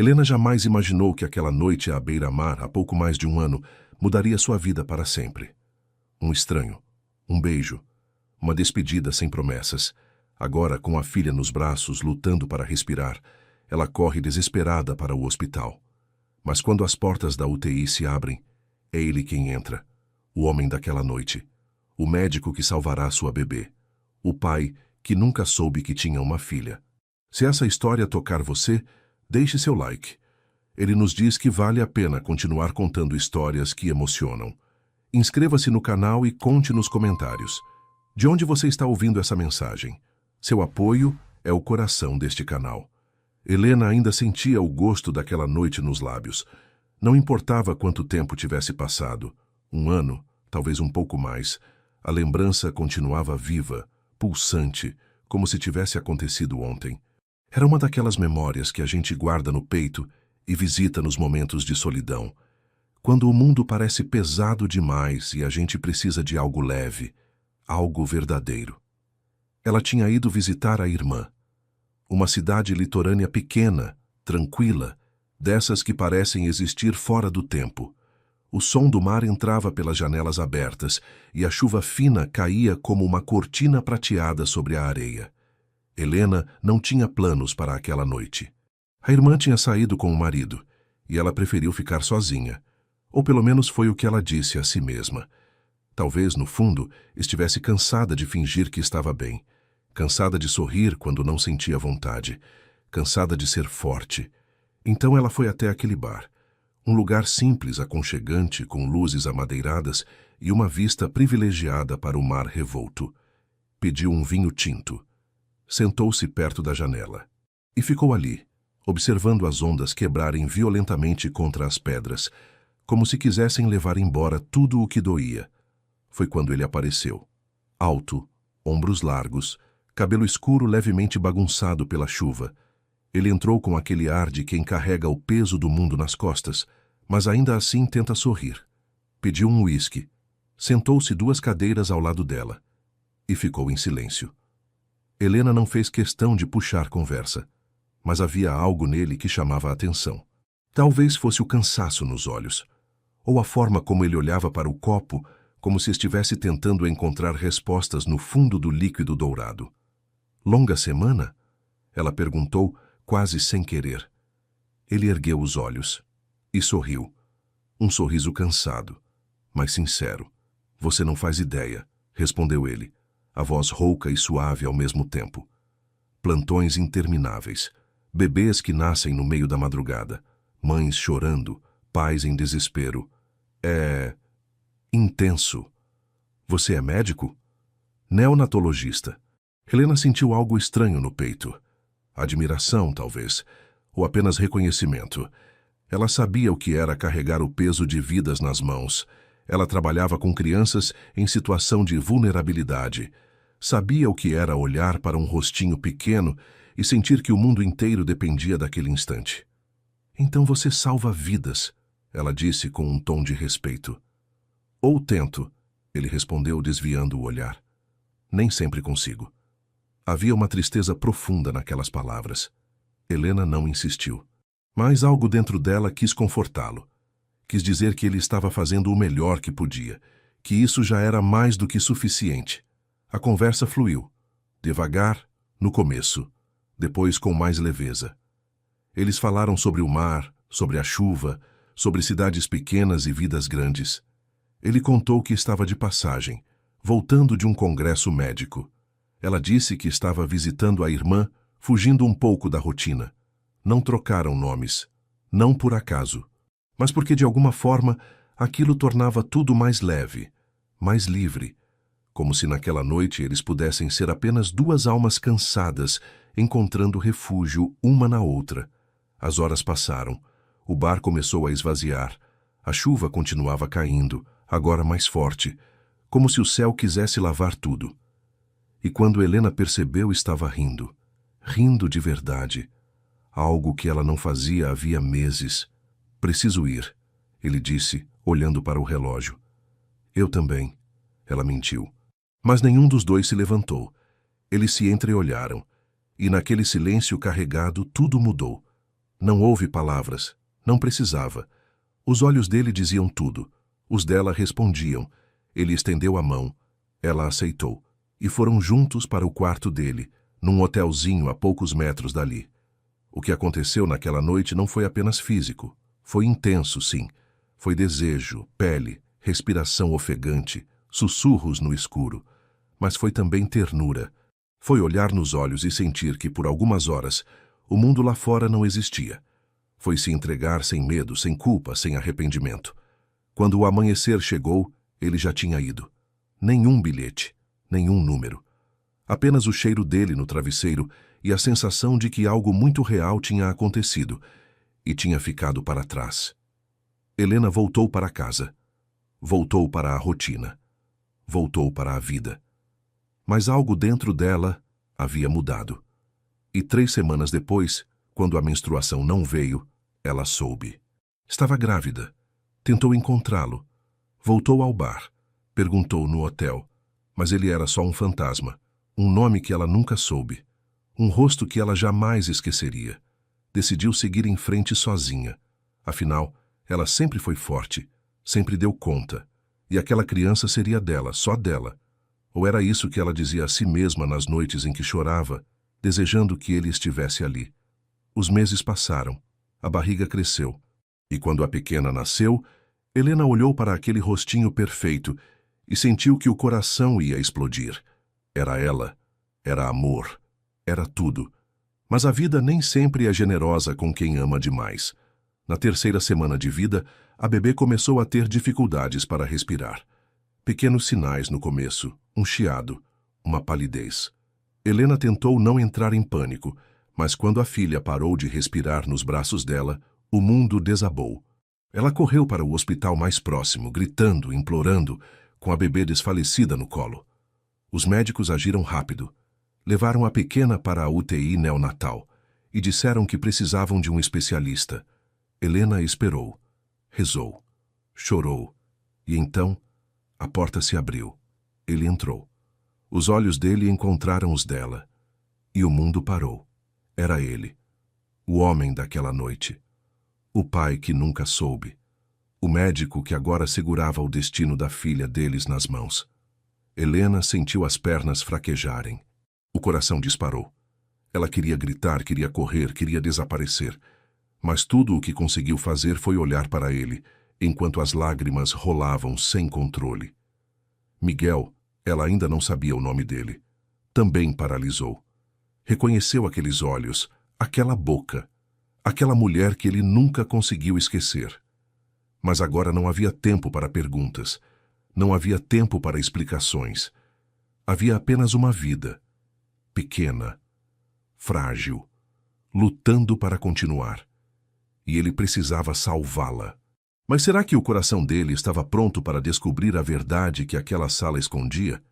Helena jamais imaginou que aquela noite à beira-mar, há pouco mais de um ano, mudaria sua vida para sempre. Um estranho, um beijo, uma despedida sem promessas. Agora, com a filha nos braços, lutando para respirar, ela corre desesperada para o hospital. Mas quando as portas da UTI se abrem, é ele quem entra, o homem daquela noite, o médico que salvará sua bebê, o pai que nunca soube que tinha uma filha. Se essa história tocar você, deixe seu like. Ele nos diz que vale a pena continuar contando histórias que emocionam. Inscreva-se no canal e conte nos comentários. De onde você está ouvindo essa mensagem? Seu apoio é o coração deste canal. Helena ainda sentia o gosto daquela noite nos lábios. Não importava quanto tempo tivesse passado, um ano, talvez um pouco mais, a lembrança continuava viva, pulsante, como se tivesse acontecido ontem. Era uma daquelas memórias que a gente guarda no peito e visita nos momentos de solidão, quando o mundo parece pesado demais e a gente precisa de algo leve, algo verdadeiro. Ela tinha ido visitar a irmã. Uma cidade litorânea pequena, tranquila, dessas que parecem existir fora do tempo. O som do mar entrava pelas janelas abertas e a chuva fina caía como uma cortina prateada sobre a areia. Helena não tinha planos para aquela noite. A irmã tinha saído com o marido e ela preferiu ficar sozinha. Ou pelo menos foi o que ela disse a si mesma. Talvez, no fundo, estivesse cansada de fingir que estava bem. Cansada de sorrir quando não sentia vontade. Cansada de ser forte. Então ela foi até aquele bar. Um lugar simples, aconchegante, com luzes amadeiradas e uma vista privilegiada para o mar revolto. Pediu um vinho tinto. Sentou-se perto da janela. E ficou ali, observando as ondas quebrarem violentamente contra as pedras, como se quisessem levar embora tudo o que doía. Foi quando ele apareceu. Alto, ombros largos, cabelo escuro levemente bagunçado pela chuva. Ele entrou com aquele ar de quem carrega o peso do mundo nas costas, mas ainda assim tenta sorrir. Pediu um uísque. Sentou-se 2 cadeiras ao lado dela. E ficou em silêncio. Helena não fez questão de puxar conversa, mas havia algo nele que chamava a atenção. Talvez fosse o cansaço nos olhos, ou a forma como ele olhava para o copo, como se estivesse tentando encontrar respostas no fundo do líquido dourado. Longa semana? Ela perguntou, quase sem querer. Ele ergueu os olhos e sorriu. Um sorriso cansado, mas sincero. Você não faz ideia, respondeu ele, a voz rouca e suave ao mesmo tempo. Plantões intermináveis, bebês que nascem no meio da madrugada, mães chorando, pais em desespero. É intenso. Você é médico? Neonatologista. Helena sentiu algo estranho no peito. Admiração, talvez, ou apenas reconhecimento. Ela sabia o que era carregar o peso de vidas nas mãos. Ela trabalhava com crianças em situação de vulnerabilidade. Sabia o que era olhar para um rostinho pequeno e sentir que o mundo inteiro dependia daquele instante. Então você salva vidas, ela disse com um tom de respeito. Ou tento, ele respondeu desviando o olhar. Nem sempre consigo. Havia uma tristeza profunda naquelas palavras. Helena não insistiu. Mas algo dentro dela quis confortá-lo. Quis dizer que ele estava fazendo o melhor que podia, que isso já era mais do que suficiente. A conversa fluiu. Devagar, no começo. Depois com mais leveza. Eles falaram sobre o mar, sobre a chuva, sobre cidades pequenas e vidas grandes. Ele contou que estava de passagem, voltando de um congresso médico. Ela disse que estava visitando a irmã, fugindo um pouco da rotina. Não trocaram nomes, não por acaso, mas porque de alguma forma aquilo tornava tudo mais leve, mais livre, como se naquela noite eles pudessem ser apenas 2 almas cansadas, encontrando refúgio uma na outra. As horas passaram, o bar começou a esvaziar, a chuva continuava caindo, agora mais forte, como se o céu quisesse lavar tudo. E quando Helena percebeu, estava rindo, rindo de verdade, algo que ela não fazia havia meses. Preciso ir, ele disse, olhando para o relógio. Eu também, ela mentiu. Mas nenhum dos dois se levantou. Eles se entreolharam, e naquele silêncio carregado tudo mudou. Não houve palavras, não precisava. Os olhos dele diziam tudo, os dela respondiam. Ele estendeu a mão, ela aceitou, e foram juntos para o quarto dele, num hotelzinho a poucos metros dali. O que aconteceu naquela noite não foi apenas físico, foi intenso, sim. Foi desejo, pele, respiração ofegante, sussurros no escuro. Mas foi também ternura. Foi olhar nos olhos e sentir que, por algumas horas, o mundo lá fora não existia. Foi se entregar sem medo, sem culpa, sem arrependimento. Quando o amanhecer chegou, ele já tinha ido. Nenhum bilhete, nenhum número. Apenas o cheiro dele no travesseiro e a sensação de que algo muito real tinha acontecido e tinha ficado para trás. Helena voltou para casa. Voltou para a rotina. Voltou para a vida. Mas algo dentro dela havia mudado. E 3 semanas depois, quando a menstruação não veio, ela soube. Estava grávida. Tentou encontrá-lo. Voltou ao bar. Perguntou no hotel. Mas ele era só um fantasma. Um nome que ela nunca soube. Um rosto que ela jamais esqueceria. Decidiu seguir em frente sozinha. Afinal, ela sempre foi forte, sempre deu conta. E aquela criança seria dela, só dela. Ou era isso que ela dizia a si mesma nas noites em que chorava, desejando que ele estivesse ali. Os meses passaram, a barriga cresceu. E quando a pequena nasceu, Helena olhou para aquele rostinho perfeito e sentiu que o coração ia explodir. Era ela, era amor, era tudo. Mas a vida nem sempre é generosa com quem ama demais. Na 3ª semana de vida, a bebê começou a ter dificuldades para respirar. Pequenos sinais no começo, um chiado, uma palidez. Helena tentou não entrar em pânico, mas quando a filha parou de respirar nos braços dela, o mundo desabou. Ela correu para o hospital mais próximo, gritando, implorando, com a bebê desfalecida no colo. Os médicos agiram rápido. Levaram a pequena para a UTI neonatal e disseram que precisavam de um especialista. Helena esperou, rezou, chorou, e então a porta se abriu. Ele entrou. Os olhos dele encontraram os dela, e o mundo parou. Era ele, o homem daquela noite, o pai que nunca soube, o médico que agora segurava o destino da filha deles nas mãos. Helena sentiu as pernas fraquejarem. O coração disparou. Ela queria gritar, queria correr, queria desaparecer. Mas tudo o que conseguiu fazer foi olhar para ele, enquanto as lágrimas rolavam sem controle. Miguel, ela ainda não sabia o nome dele, também paralisou. Reconheceu aqueles olhos, aquela boca, aquela mulher que ele nunca conseguiu esquecer. Mas agora não havia tempo para perguntas, não havia tempo para explicações. Havia apenas uma vida, pequena, frágil, lutando para continuar. E ele precisava salvá-la. Mas será que o coração dele estava pronto para descobrir a verdade que aquela sala escondia?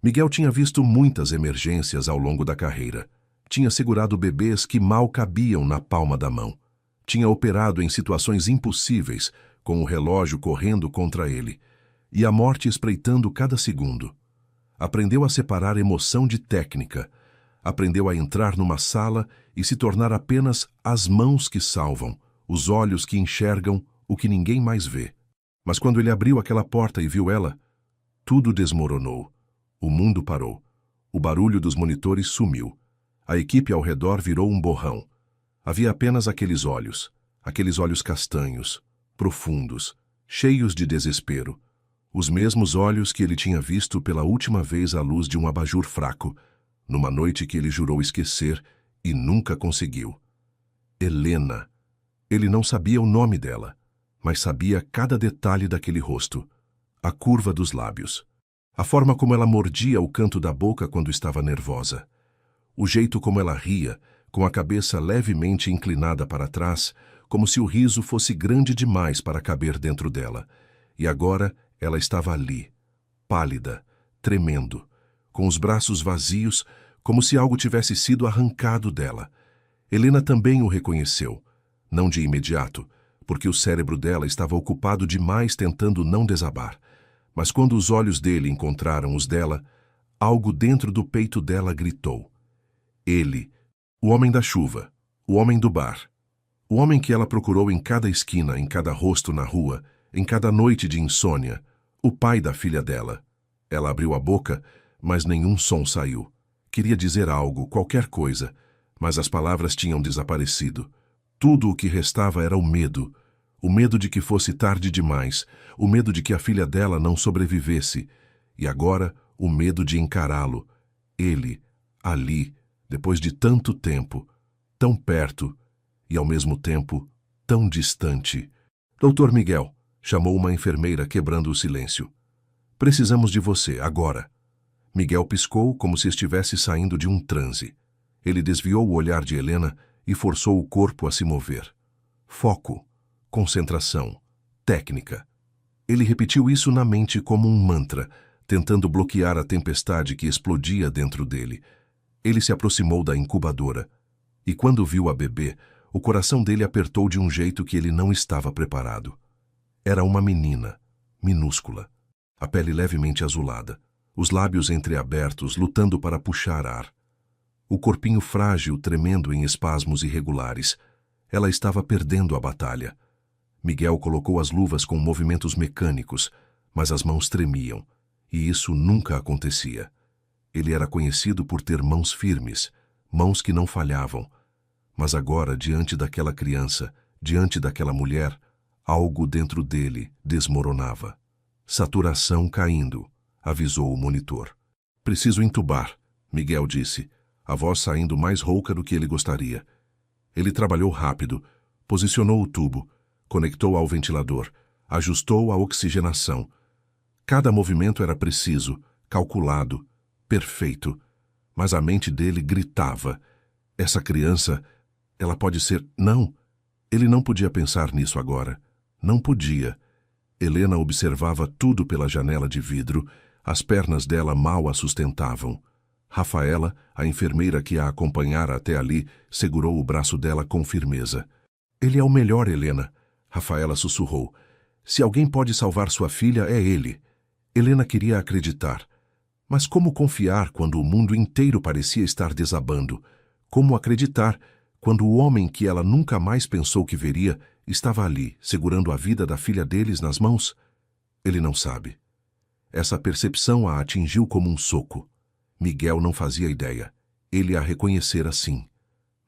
Miguel tinha visto muitas emergências ao longo da carreira. Tinha segurado bebês que mal cabiam na palma da mão. Tinha operado em situações impossíveis, com o relógio correndo contra ele, e a morte espreitando cada segundo. Aprendeu a separar emoção de técnica. Aprendeu a entrar numa sala e se tornar apenas as mãos que salvam, os olhos que enxergam o que ninguém mais vê. Mas quando ele abriu aquela porta e viu ela, tudo desmoronou. O mundo parou. O barulho dos monitores sumiu. A equipe ao redor virou um borrão. Havia apenas aqueles olhos castanhos, profundos, cheios de desespero. Os mesmos olhos que ele tinha visto pela última vez à luz de um abajur fraco, numa noite que ele jurou esquecer e nunca conseguiu. Helena. Ele não sabia o nome dela, mas sabia cada detalhe daquele rosto, a curva dos lábios, a forma como ela mordia o canto da boca quando estava nervosa, o jeito como ela ria, com a cabeça levemente inclinada para trás, como se o riso fosse grande demais para caber dentro dela. E agora ela estava ali, pálida, tremendo, com os braços vazios, como se algo tivesse sido arrancado dela. Helena também o reconheceu, não de imediato, porque o cérebro dela estava ocupado demais tentando não desabar. Mas quando os olhos dele encontraram os dela, algo dentro do peito dela gritou. Ele, o homem da chuva, o homem do bar, O homem que ela procurou em cada esquina, em cada rosto na rua, em cada noite de insônia. O pai da filha dela. Ela abriu a boca, mas nenhum som saiu. Queria dizer algo, qualquer coisa, mas as palavras tinham desaparecido. Tudo o que restava era o medo de que fosse tarde demais, o medo de que a filha dela não sobrevivesse, e agora o medo de encará-lo. Ele, ali, depois de tanto tempo, tão perto e, ao mesmo tempo, tão distante. Doutor Miguel, chamou uma enfermeira quebrando o silêncio. Precisamos de você, agora. Miguel piscou como se estivesse saindo de um transe. Ele desviou o olhar de Helena e forçou o corpo a se mover. Foco, concentração, técnica. Ele repetiu isso na mente como um mantra, tentando bloquear a tempestade que explodia dentro dele. Ele se aproximou da incubadora. E quando viu a bebê, o coração dele apertou de um jeito que ele não estava preparado. Era uma menina, minúscula, a pele levemente azulada, os lábios entreabertos lutando para puxar ar. O corpinho frágil tremendo em espasmos irregulares. Ela estava perdendo a batalha. Miguel colocou as luvas com movimentos mecânicos, mas as mãos tremiam, e isso nunca acontecia. Ele era conhecido por ter mãos firmes, mãos que não falhavam. Mas agora, diante daquela criança, diante daquela mulher, algo dentro dele desmoronava. Saturação caindo, avisou o monitor. Preciso entubar, Miguel disse, a voz saindo mais rouca do que ele gostaria. Ele trabalhou rápido, posicionou o tubo, conectou ao ventilador, ajustou a oxigenação. Cada movimento era preciso, calculado, perfeito. Mas a mente dele gritava. Essa criança, ela pode ser... Não, ele não podia pensar nisso agora. Não podia. Helena observava tudo pela janela de vidro. As pernas dela mal a sustentavam. Rafaela, a enfermeira que a acompanhara até ali, segurou o braço dela com firmeza. Ele é o melhor, Helena, Rafaela sussurrou. Se alguém pode salvar sua filha, é ele. Helena queria acreditar. Mas como confiar quando o mundo inteiro parecia estar desabando? Como acreditar quando o homem que ela nunca mais pensou que veria estava ali, segurando a vida da filha deles nas mãos? Ele não sabe. Essa percepção a atingiu como um soco. Miguel não fazia ideia. Ele a reconhecera sim.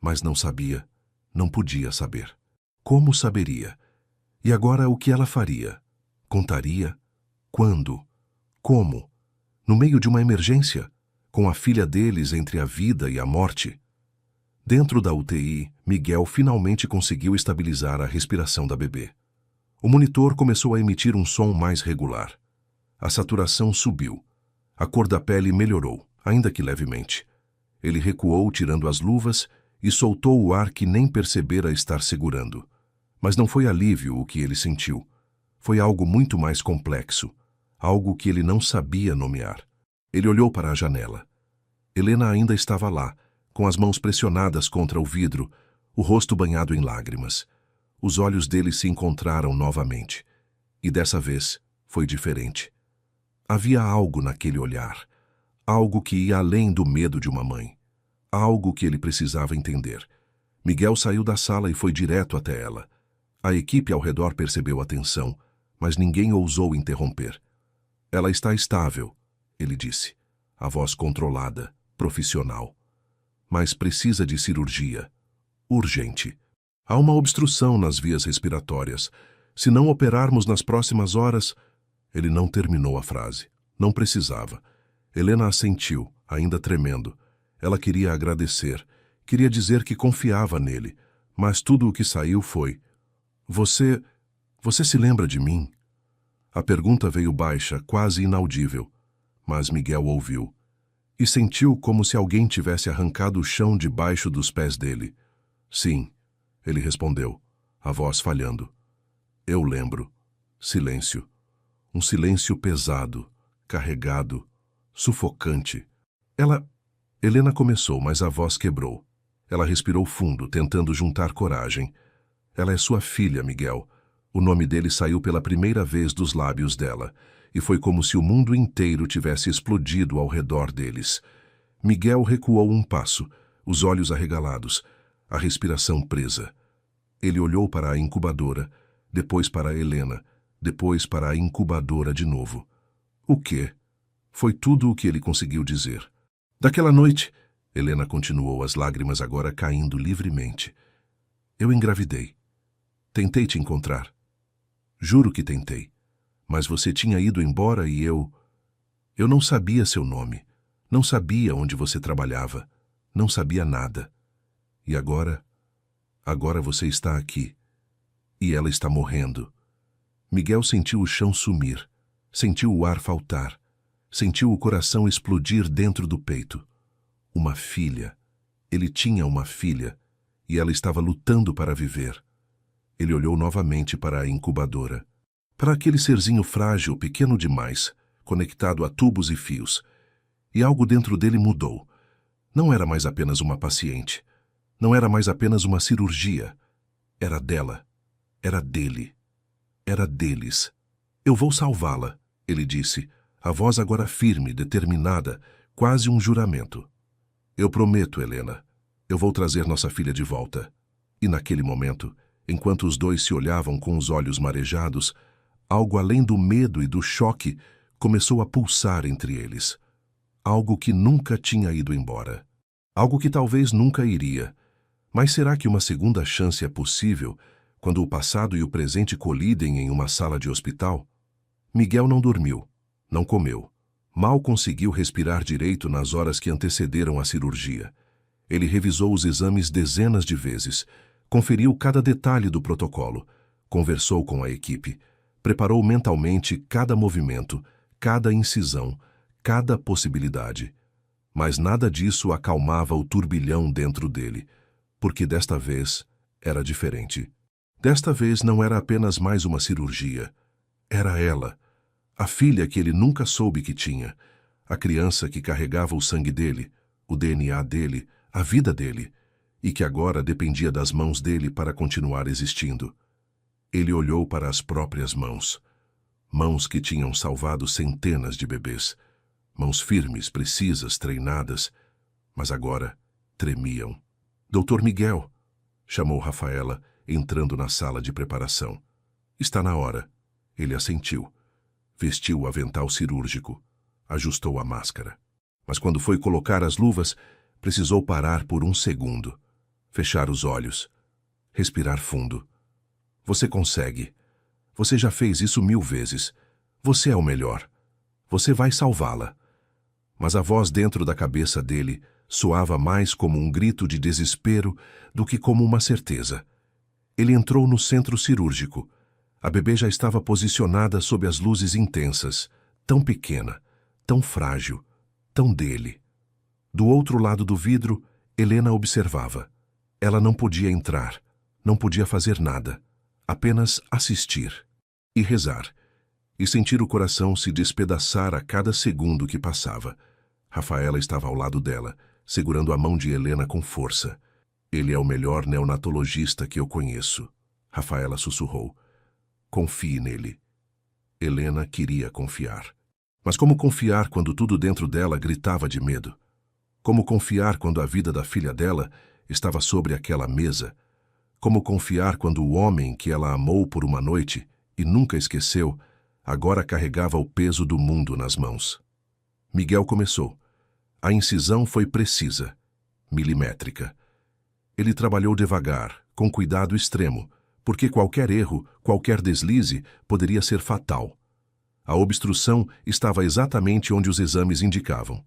Mas não sabia, não podia saber. Como saberia? E agora o que ela faria? Contaria? Quando? Como? No meio de uma emergência? Com a filha deles entre a vida e a morte? Dentro da UTI, Miguel finalmente conseguiu estabilizar a respiração da bebê. O monitor começou a emitir um som mais regular. A saturação subiu. A cor da pele melhorou, ainda que levemente. Ele recuou tirando as luvas e soltou o ar que nem percebera estar segurando. Mas não foi alívio o que ele sentiu. Foi algo muito mais complexo, algo que ele não sabia nomear. Ele olhou para a janela. Helena ainda estava lá, com as mãos pressionadas contra o vidro, o rosto banhado em lágrimas. Os olhos dele se encontraram novamente. E dessa vez foi diferente. Havia algo naquele olhar, algo que ia além do medo de uma mãe. Algo que ele precisava entender. Miguel saiu da sala e foi direto até ela. A equipe ao redor percebeu a tensão, mas ninguém ousou interromper. Ela está estável, ele disse, a voz controlada, profissional. Mas precisa de cirurgia. Urgente. Há uma obstrução nas vias respiratórias. Se não operarmos nas próximas horas... Ele não terminou a frase. Não precisava. Helena assentiu, ainda tremendo. Ela queria agradecer. Queria dizer que confiava nele. Mas tudo o que saiu foi... Você se lembra de mim? A pergunta veio baixa, quase inaudível. Mas Miguel ouviu. E sentiu como se alguém tivesse arrancado o chão debaixo dos pés dele. Sim, ele respondeu, a voz falhando. Eu lembro. Silêncio. Um silêncio pesado, carregado, sufocante. Helena começou, mas a voz quebrou. Ela respirou fundo, tentando juntar coragem. Ela é sua filha, Miguel. O nome dele saiu pela primeira vez dos lábios dela, e foi como se o mundo inteiro tivesse explodido ao redor deles. Miguel recuou um passo, os olhos arregalados, a respiração presa. Ele olhou para a incubadora, depois para Helena, depois para a incubadora de novo. O quê? Foi tudo o que ele conseguiu dizer. Daquela noite, Helena continuou, as lágrimas agora caindo livremente. Eu engravidei. Tentei te encontrar. Juro que tentei. Mas você tinha ido embora e eu não sabia seu nome. Não sabia onde você trabalhava. Não sabia nada. E agora você está aqui. E ela está morrendo. Miguel sentiu o chão sumir. Sentiu o ar faltar. Sentiu o coração explodir dentro do peito. Uma filha. Ele tinha uma filha. E ela estava lutando para viver. Ele olhou novamente para a incubadora. Para aquele serzinho frágil, pequeno demais, conectado a tubos e fios. E algo dentro dele mudou. Não era mais apenas uma paciente. Não era mais apenas uma cirurgia. Era dela. Era dele. Era deles. Eu vou salvá-la, ele disse, a voz agora firme, determinada, quase um juramento. Eu prometo, Helena. Eu vou trazer nossa filha de volta. E naquele momento, enquanto os dois se olhavam com os olhos marejados, algo além do medo e do choque começou a pulsar entre eles. Algo que nunca tinha ido embora. Algo que talvez nunca iria. Mas será que uma segunda chance é possível quando o passado e o presente colidem em uma sala de hospital? Miguel não dormiu, não comeu. Mal conseguiu respirar direito nas horas que antecederam a cirurgia. Ele revisou os exames dezenas de vezes, conferiu cada detalhe do protocolo, conversou com a equipe, preparou mentalmente cada movimento, cada incisão, cada possibilidade. Mas nada disso acalmava o turbilhão dentro dele, porque desta vez era diferente. Desta vez não era apenas mais uma cirurgia. Era ela, a filha que ele nunca soube que tinha, a criança que carregava o sangue dele, o DNA dele, a vida dele, e que agora dependia das mãos dele para continuar existindo. Ele olhou para as próprias mãos. Mãos que tinham salvado centenas de bebês. Mãos firmes, precisas, treinadas, mas agora tremiam. Doutor Miguel, chamou Rafaela, entrando na sala de preparação. Está na hora. Ele assentiu. Vestiu o avental cirúrgico. Ajustou a máscara. Mas quando foi colocar as luvas, precisou parar por um segundo. Fechar os olhos. Respirar fundo. Você consegue. Você já fez isso 1000 vezes. Você é o melhor. Você vai salvá-la. Mas a voz dentro da cabeça dele soava mais como um grito de desespero do que como uma certeza. Ele entrou no centro cirúrgico. A bebê já estava posicionada sob as luzes intensas, tão pequena, tão frágil, tão dele. Do outro lado do vidro, Helena observava. Ela não podia entrar, não podia fazer nada, apenas assistir e rezar, e sentir o coração se despedaçar a cada segundo que passava. Rafaela estava ao lado dela, segurando a mão de Helena com força. Ele é o melhor neonatologista que eu conheço, Rafaela sussurrou. Confie nele. Helena queria confiar. Mas como confiar quando tudo dentro dela gritava de medo? Como confiar quando a vida da filha dela estava sobre aquela mesa? Como confiar quando o homem que ela amou por uma noite e nunca esqueceu, agora carregava o peso do mundo nas mãos? Miguel começou. A incisão foi precisa, milimétrica. Ele trabalhou devagar, com cuidado extremo, porque qualquer erro, qualquer deslize poderia ser fatal. A obstrução estava exatamente onde os exames indicavam.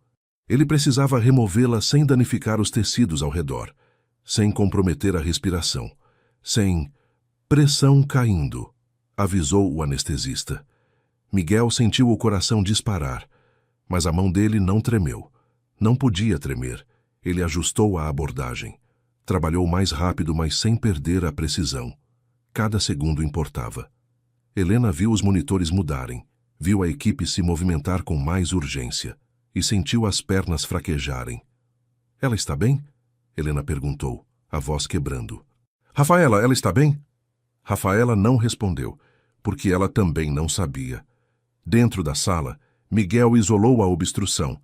Ele precisava removê-la sem danificar os tecidos ao redor, sem comprometer a respiração, sem pressão caindo, avisou o anestesista. Miguel sentiu o coração disparar, mas a mão dele não tremeu. Não podia tremer. Ele ajustou a abordagem. Trabalhou mais rápido, mas sem perder a precisão. Cada segundo importava. Helena viu os monitores mudarem, viu a equipe se movimentar com mais urgência e sentiu as pernas fraquejarem. Ela está bem? Helena perguntou, a voz quebrando. Rafaela, ela está bem? Rafaela não respondeu, porque ela também não sabia. Dentro da sala, Miguel isolou a obstrução.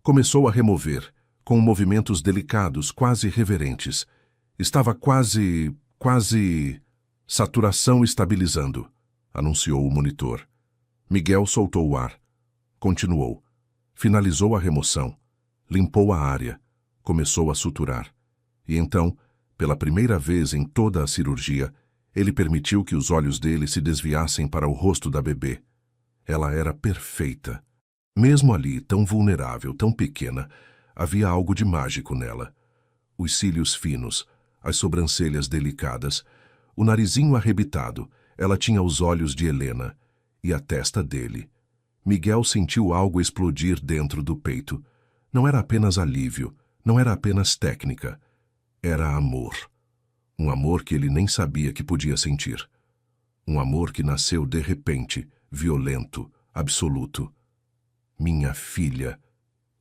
Começou a remover, com movimentos delicados, quase reverentes. Estava quase Quase saturação estabilizando, anunciou o monitor. Miguel soltou o ar. Continuou. Finalizou a remoção. Limpou a área. Começou a suturar. E então, pela primeira vez em toda a cirurgia, ele permitiu que os olhos dele se desviassem para o rosto da bebê. Ela era perfeita. Mesmo ali, tão vulnerável, tão pequena, havia algo de mágico nela. Os cílios finos, as sobrancelhas delicadas, o narizinho arrebitado, ela tinha os olhos de Helena e a testa dele. Miguel sentiu algo explodir dentro do peito. Não era apenas alívio, não era apenas técnica. Era amor. Um amor que ele nem sabia que podia sentir. Um amor que nasceu de repente, violento, absoluto. Minha filha.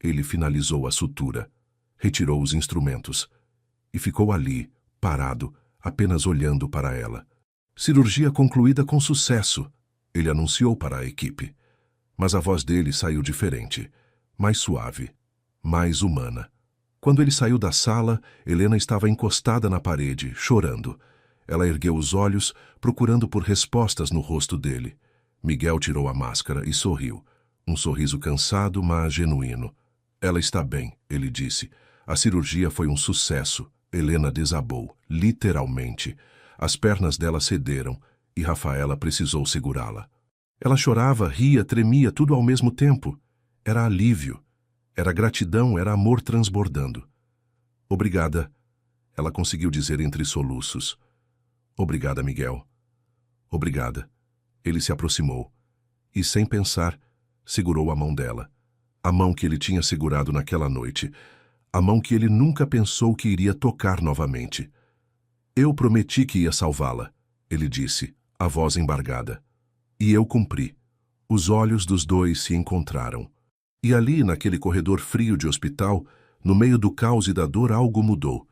Ele finalizou a sutura, retirou os instrumentos e ficou ali, parado, apenas olhando para ela. Cirurgia concluída com sucesso, ele anunciou para a equipe. Mas a voz dele saiu diferente, mais suave, mais humana. Quando ele saiu da sala, Helena estava encostada na parede, chorando. Ela ergueu os olhos, procurando por respostas no rosto dele. Miguel tirou a máscara e sorriu. Um sorriso cansado, mas genuíno. Ela está bem, ele disse. A cirurgia foi um sucesso. Helena desabou, literalmente. As pernas dela cederam e Rafaela precisou segurá-la. Ela chorava, ria, tremia, tudo ao mesmo tempo. Era alívio. Era gratidão, era amor transbordando. Obrigada, ela conseguiu dizer entre soluços. Obrigada, Miguel. Obrigada. Ele se aproximou e, sem pensar, segurou a mão dela. A mão que ele tinha segurado naquela noite. A mão que ele nunca pensou que iria tocar novamente. Eu prometi que ia salvá-la, ele disse, a voz embargada. E eu cumpri. Os olhos dos dois se encontraram. E ali, naquele corredor frio de hospital, no meio do caos e da dor, algo mudou.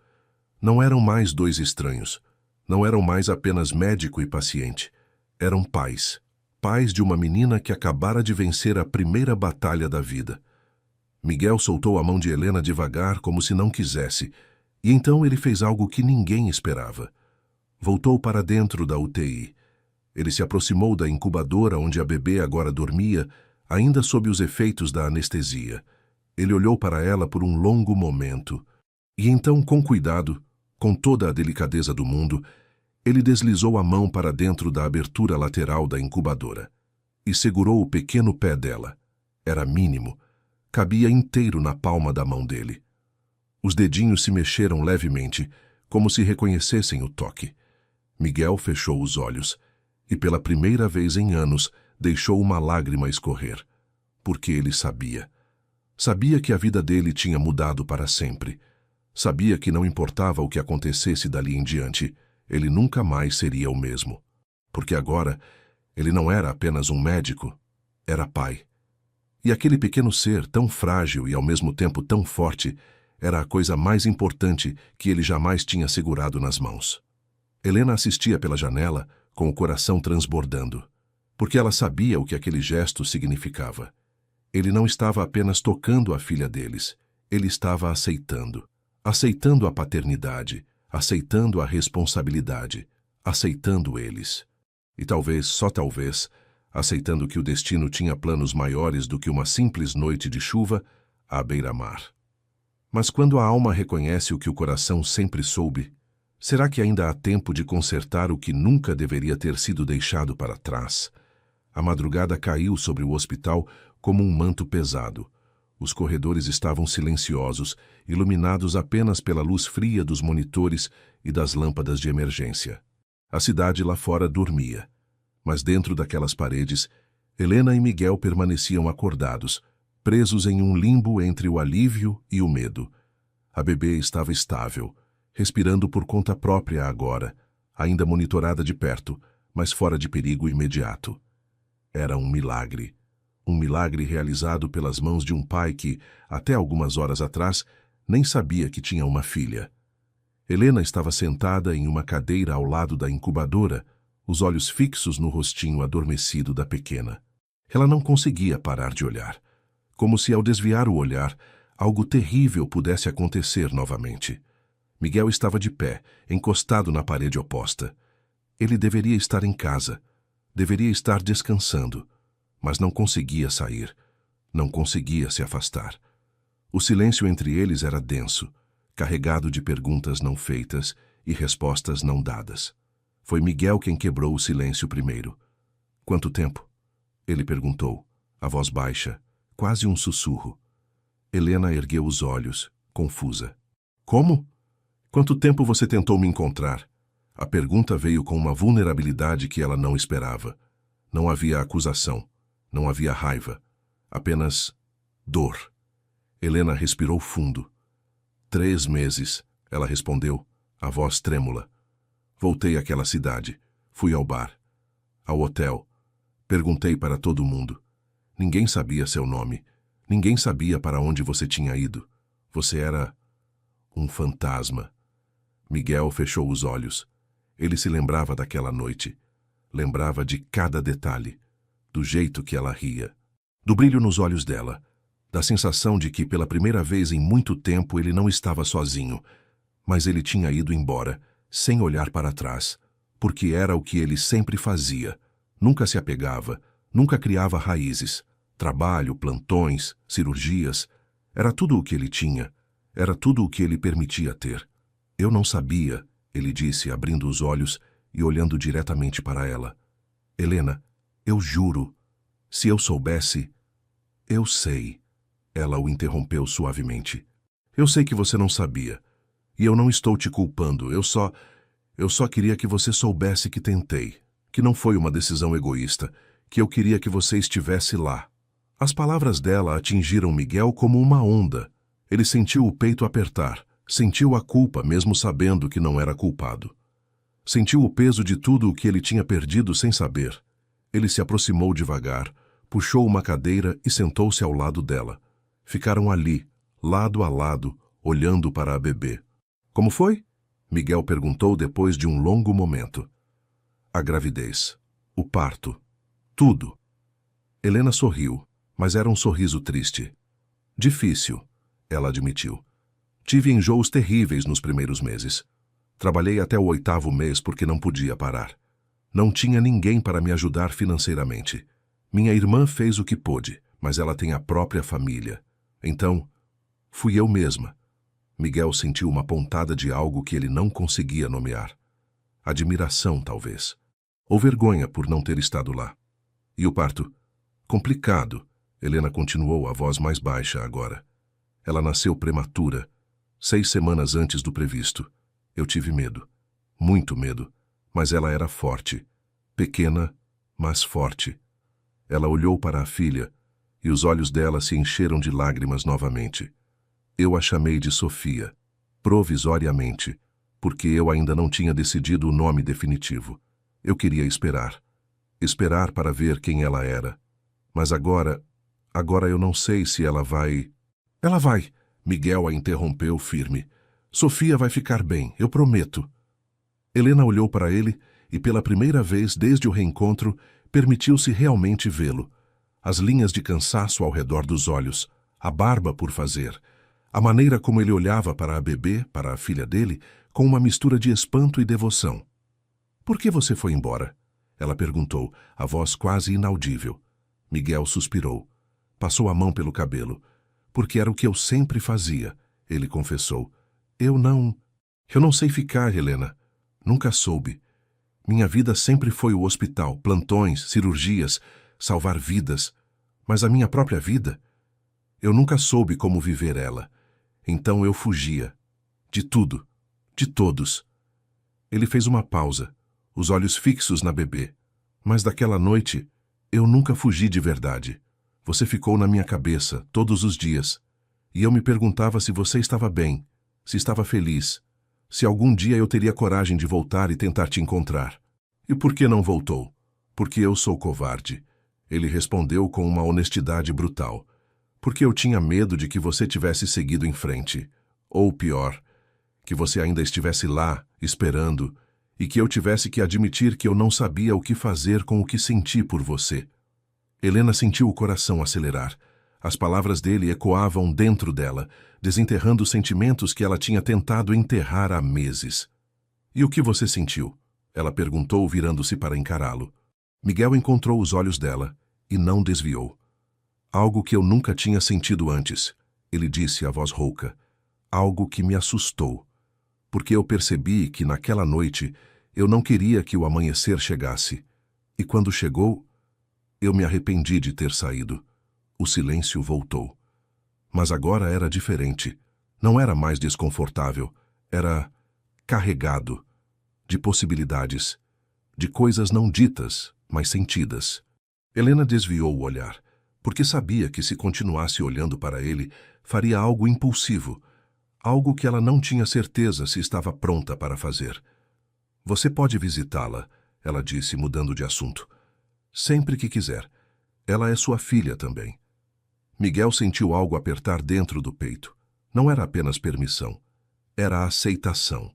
Não eram mais dois estranhos. Não eram mais apenas médico e paciente. Eram pais. Pais de uma menina que acabara de vencer a primeira batalha da vida. Miguel soltou a mão de Helena devagar, como se não quisesse, e então ele fez algo que ninguém esperava. Voltou para dentro da UTI. Ele se aproximou da incubadora onde a bebê agora dormia, ainda sob os efeitos da anestesia. Ele olhou para ela por um longo momento. E então, com cuidado, com toda a delicadeza do mundo, ele deslizou a mão para dentro da abertura lateral da incubadora e segurou o pequeno pé dela. Era mínimo. Cabia inteiro na palma da mão dele. Os dedinhos se mexeram levemente, como se reconhecessem o toque. Miguel fechou os olhos e, pela primeira vez em anos, deixou uma lágrima escorrer, porque ele sabia. Sabia que a vida dele tinha mudado para sempre. Sabia que não importava o que acontecesse dali em diante, ele nunca mais seria o mesmo. Porque agora, ele não era apenas um médico, era pai. E aquele pequeno ser, tão frágil e ao mesmo tempo tão forte, era a coisa mais importante que ele jamais tinha segurado nas mãos. Helena assistia pela janela, com o coração transbordando, porque ela sabia o que aquele gesto significava. Ele não estava apenas tocando a filha deles, ele estava aceitando. Aceitando a paternidade, aceitando a responsabilidade, aceitando eles. E talvez, só talvez, aceitando que o destino tinha planos maiores do que uma simples noite de chuva à beira-mar. Mas quando a alma reconhece o que o coração sempre soube, será que ainda há tempo de consertar o que nunca deveria ter sido deixado para trás? A madrugada caiu sobre o hospital como um manto pesado. Os corredores estavam silenciosos, iluminados apenas pela luz fria dos monitores e das lâmpadas de emergência. A cidade lá fora dormia, mas dentro daquelas paredes, Helena e Miguel permaneciam acordados, presos em um limbo entre o alívio e o medo. A bebê estava estável, respirando por conta própria agora, ainda monitorada de perto, mas fora de perigo imediato. Era um milagre. Um milagre realizado pelas mãos de um pai que, até algumas horas atrás, nem sabia que tinha uma filha. Helena estava sentada em uma cadeira ao lado da incubadora, os olhos fixos no rostinho adormecido da pequena. Ela não conseguia parar de olhar, como se ao desviar o olhar, algo terrível pudesse acontecer novamente. Miguel estava de pé, encostado na parede oposta. Ele deveria estar em casa. Deveria estar descansando. Mas não conseguia sair. Não conseguia se afastar. O silêncio entre eles era denso, carregado de perguntas não feitas e respostas não dadas. Foi Miguel quem quebrou o silêncio primeiro. Quanto tempo? Ele perguntou, a voz baixa, quase um sussurro. Helena ergueu os olhos, confusa. Como? Quanto tempo você tentou me encontrar? A pergunta veio com uma vulnerabilidade que ela não esperava. Não havia acusação, não havia raiva, apenas dor. Helena respirou fundo. 3 meses, ela respondeu, a voz trêmula. Voltei àquela cidade, fui ao bar, ao hotel. Perguntei para todo mundo. Ninguém sabia seu nome. Ninguém sabia para onde você tinha ido. Você era um fantasma. Miguel fechou os olhos. Ele se lembrava daquela noite. Lembrava de cada detalhe, do jeito que ela ria, do brilho nos olhos dela, da sensação de que pela primeira vez em muito tempo ele não estava sozinho, mas ele tinha ido embora, sem olhar para trás, porque era o que ele sempre fazia. Nunca se apegava, nunca criava raízes. Trabalho, plantões, cirurgias, era tudo o que ele tinha, era tudo o que ele permitia ter. Eu não sabia, ele disse, abrindo os olhos e olhando diretamente para ela. Helena, eu juro, se eu soubesse... Eu sei. Ela o interrompeu suavemente. Eu sei que você não sabia. E eu não estou te culpando, eu só queria que você soubesse que tentei, que não foi uma decisão egoísta, que eu queria que você estivesse lá. As palavras dela atingiram Miguel como uma onda. Ele sentiu o peito apertar, sentiu a culpa mesmo sabendo que não era culpado. Sentiu o peso de tudo o que ele tinha perdido sem saber. Ele se aproximou devagar, puxou uma cadeira e sentou-se ao lado dela. Ficaram ali, lado a lado, olhando para a bebê. Como foi? Miguel perguntou depois de um longo momento. A gravidez, o parto, tudo. Helena sorriu, mas era um sorriso triste. Difícil, ela admitiu. Tive enjoos terríveis nos primeiros meses. Trabalhei até o 8º mês porque não podia parar. Não tinha ninguém para me ajudar financeiramente. Minha irmã fez o que pôde, mas ela tem a própria família. Então, fui eu mesma. Miguel sentiu uma pontada de algo que ele não conseguia nomear. Admiração, talvez. Ou vergonha por não ter estado lá. E o parto? Complicado. Helena continuou, a voz mais baixa agora. Ela nasceu prematura, 6 semanas antes do previsto. Eu tive medo. Muito medo. Mas ela era forte. Pequena, mas forte. Ela olhou para a filha, e os olhos dela se encheram de lágrimas novamente. Eu a chamei de Sofia, provisoriamente, porque eu ainda não tinha decidido o nome definitivo. Eu queria esperar. Esperar para ver quem ela era. Mas agora eu não sei se ela vai... Ela vai, Miguel a interrompeu firme. Sofia vai ficar bem, eu prometo. Helena olhou para ele e pela primeira vez desde o reencontro permitiu-se realmente vê-lo. As linhas de cansaço ao redor dos olhos, a barba por fazer, a maneira como ele olhava para a bebê, para a filha dele, com uma mistura de espanto e devoção. Por que você foi embora? Ela perguntou, a voz quase inaudível. Miguel suspirou. Passou a mão pelo cabelo. Porque era o que eu sempre fazia, ele confessou. Eu não sei ficar, Helena. Nunca soube. Minha vida sempre foi o hospital, plantões, cirurgias, salvar vidas. Mas a minha própria vida? Eu nunca soube como viver ela. Então eu fugia. De tudo. De todos. Ele fez uma pausa, os olhos fixos na bebê. Mas daquela noite, eu nunca fugi de verdade. Você ficou na minha cabeça, todos os dias. E eu me perguntava se você estava bem, se estava feliz, se algum dia eu teria coragem de voltar e tentar te encontrar. E por que não voltou? Porque eu sou covarde. Ele respondeu com uma honestidade brutal. Porque eu tinha medo de que você tivesse seguido em frente. Ou pior, que você ainda estivesse lá, esperando, e que eu tivesse que admitir que eu não sabia o que fazer com o que senti por você. Helena sentiu o coração acelerar. As palavras dele ecoavam dentro dela, desenterrando sentimentos que ela tinha tentado enterrar há meses. E o que você sentiu? Ela perguntou, virando-se para encará-lo. Miguel encontrou os olhos dela e não desviou. Algo que eu nunca tinha sentido antes, ele disse a voz rouca. Algo que me assustou. Porque eu percebi que naquela noite eu não queria que o amanhecer chegasse. E quando chegou, eu me arrependi de ter saído. O silêncio voltou. Mas agora era diferente. Não era mais desconfortável. Era carregado de possibilidades, de coisas não ditas, mas sentidas. Helena desviou o olhar, porque sabia que se continuasse olhando para ele, faria algo impulsivo, algo que ela não tinha certeza se estava pronta para fazer. Você pode visitá-la, ela disse, mudando de assunto. Sempre que quiser. Ela é sua filha também. Miguel sentiu algo apertar dentro do peito. Não era apenas permissão. Era aceitação.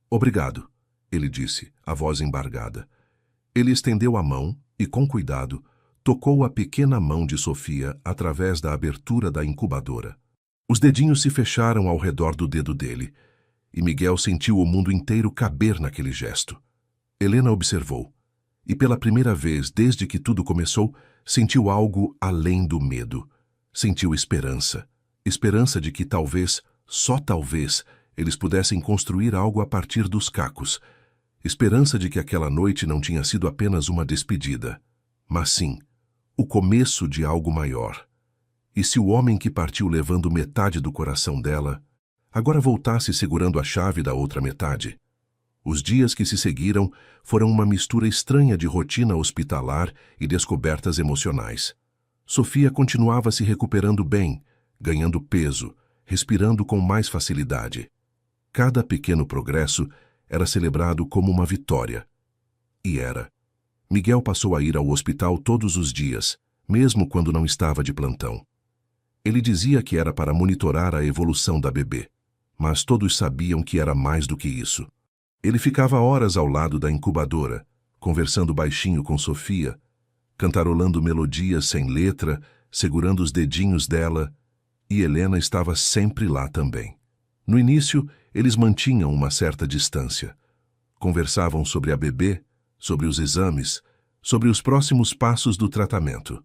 Obrigado, ele disse, a voz embargada. Ele estendeu a mão e, com cuidado, tocou a pequena mão de Sofia através da abertura da incubadora. Os dedinhos se fecharam ao redor do dedo dele, e Miguel sentiu o mundo inteiro caber naquele gesto. Helena observou, e pela primeira vez desde que tudo começou, sentiu algo além do medo. Sentiu esperança. Esperança de que talvez, só talvez, eles pudessem construir algo a partir dos cacos. Esperança de que aquela noite não tinha sido apenas uma despedida, mas sim, o começo de algo maior. E se o homem que partiu levando metade do coração dela, agora voltasse segurando a chave da outra metade? Os dias que se seguiram foram uma mistura estranha de rotina hospitalar e descobertas emocionais. Sofia continuava se recuperando bem, ganhando peso, respirando com mais facilidade. Cada pequeno progresso era celebrado como uma vitória. E era. Miguel passou a ir ao hospital todos os dias, mesmo quando não estava de plantão. Ele dizia que era para monitorar a evolução da bebê, mas todos sabiam que era mais do que isso. Ele ficava horas ao lado da incubadora, conversando baixinho com Sofia, cantarolando melodias sem letra, segurando os dedinhos dela, e Helena estava sempre lá também. No início, eles mantinham uma certa distância. Conversavam sobre a bebê, sobre os exames, sobre os próximos passos do tratamento.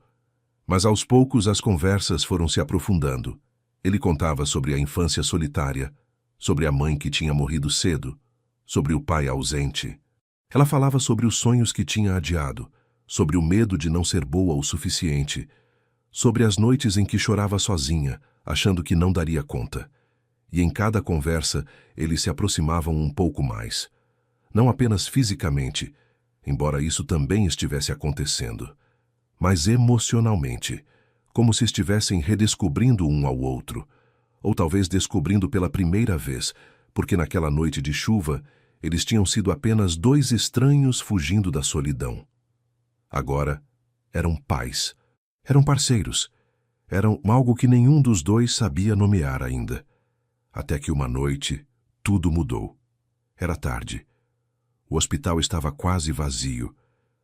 Mas aos poucos as conversas foram se aprofundando. Ele contava sobre a infância solitária, sobre a mãe que tinha morrido cedo, sobre o pai ausente. Ela falava sobre os sonhos que tinha adiado, sobre o medo de não ser boa o suficiente, sobre as noites em que chorava sozinha, achando que não daria conta. E em cada conversa eles se aproximavam um pouco mais. Não apenas fisicamente, embora isso também estivesse acontecendo, mas emocionalmente, como se estivessem redescobrindo um ao outro, ou talvez descobrindo pela primeira vez, porque naquela noite de chuva eles tinham sido apenas dois estranhos fugindo da solidão. Agora, eram pais, eram parceiros, eram algo que nenhum dos dois sabia nomear ainda. Até que uma noite, tudo mudou. Era tarde. O hospital estava quase vazio.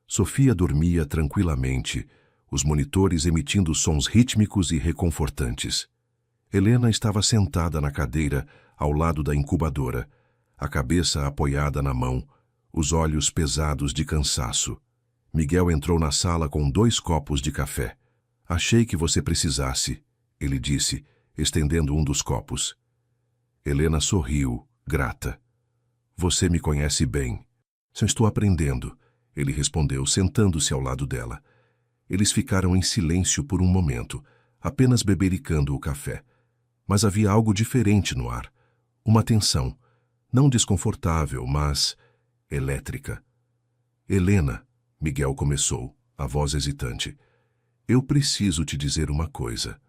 Sofia dormia tranquilamente, os monitores emitindo sons rítmicos e reconfortantes. Helena estava sentada na cadeira, ao lado da incubadora, a cabeça apoiada na mão, os olhos pesados de cansaço. Miguel entrou na sala com 2 copos de café. Achei que você precisasse, ele disse, estendendo um dos copos. Helena sorriu, grata. Você me conhece bem. Só estou aprendendo, ele respondeu, sentando-se ao lado dela. Eles ficaram em silêncio por um momento, apenas bebericando o café. Mas havia algo diferente no ar. Uma tensão, não desconfortável, mas elétrica. Helena, Miguel começou, a voz hesitante. Eu preciso te dizer uma coisa.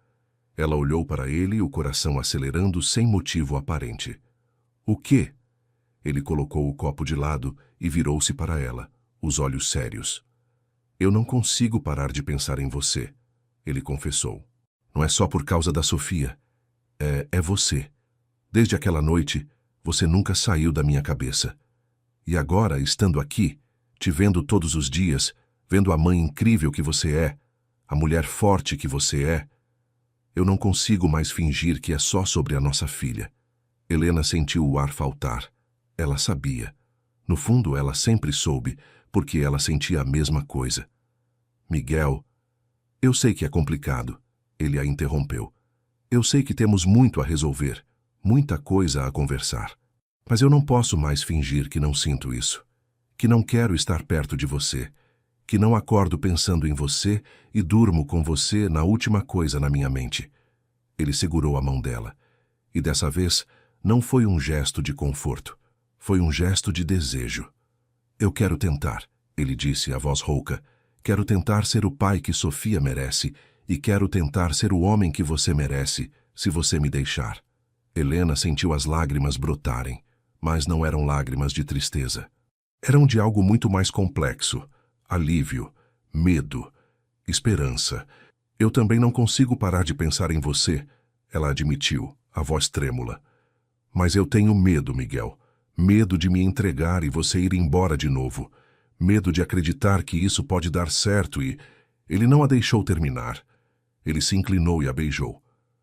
Ela olhou para ele, o coração acelerando sem motivo aparente. O quê? Ele colocou o copo de lado e virou-se para ela, os olhos sérios. Eu não consigo parar de pensar em você, ele confessou. Não é só por causa da Sofia. É você. Desde aquela noite, você nunca saiu da minha cabeça. E agora, estando aqui, te vendo todos os dias, vendo a mãe incrível que você é, a mulher forte que você é, Eu não consigo mais fingir que é só sobre a nossa filha. Helena sentiu o ar faltar. Ela sabia. No fundo, ela sempre soube, porque ela sentia a mesma coisa. Miguel, eu sei que é complicado. Ele a interrompeu. Eu sei que temos muito a resolver, muita coisa a conversar. Mas eu não posso mais fingir que não sinto isso, que não quero estar perto de você, que não acordo pensando em você e durmo com você na última coisa na minha mente. Ele segurou a mão dela, e dessa vez não foi um gesto de conforto, foi um gesto de desejo. Eu quero tentar, ele disse a voz rouca. Quero tentar ser o pai que Sofia merece e quero tentar ser o homem que você merece, se você me deixar. Helena sentiu as lágrimas brotarem, mas não eram lágrimas de tristeza. Eram de algo muito mais complexo. Alívio, medo, esperança. Eu também não consigo parar de pensar em você, ela admitiu, a voz trêmula. Mas eu tenho medo, Miguel. Medo de me entregar e você ir embora de novo. Medo de acreditar que isso pode dar certo e... Ele não a deixou terminar. Ele se inclinou e a beijou.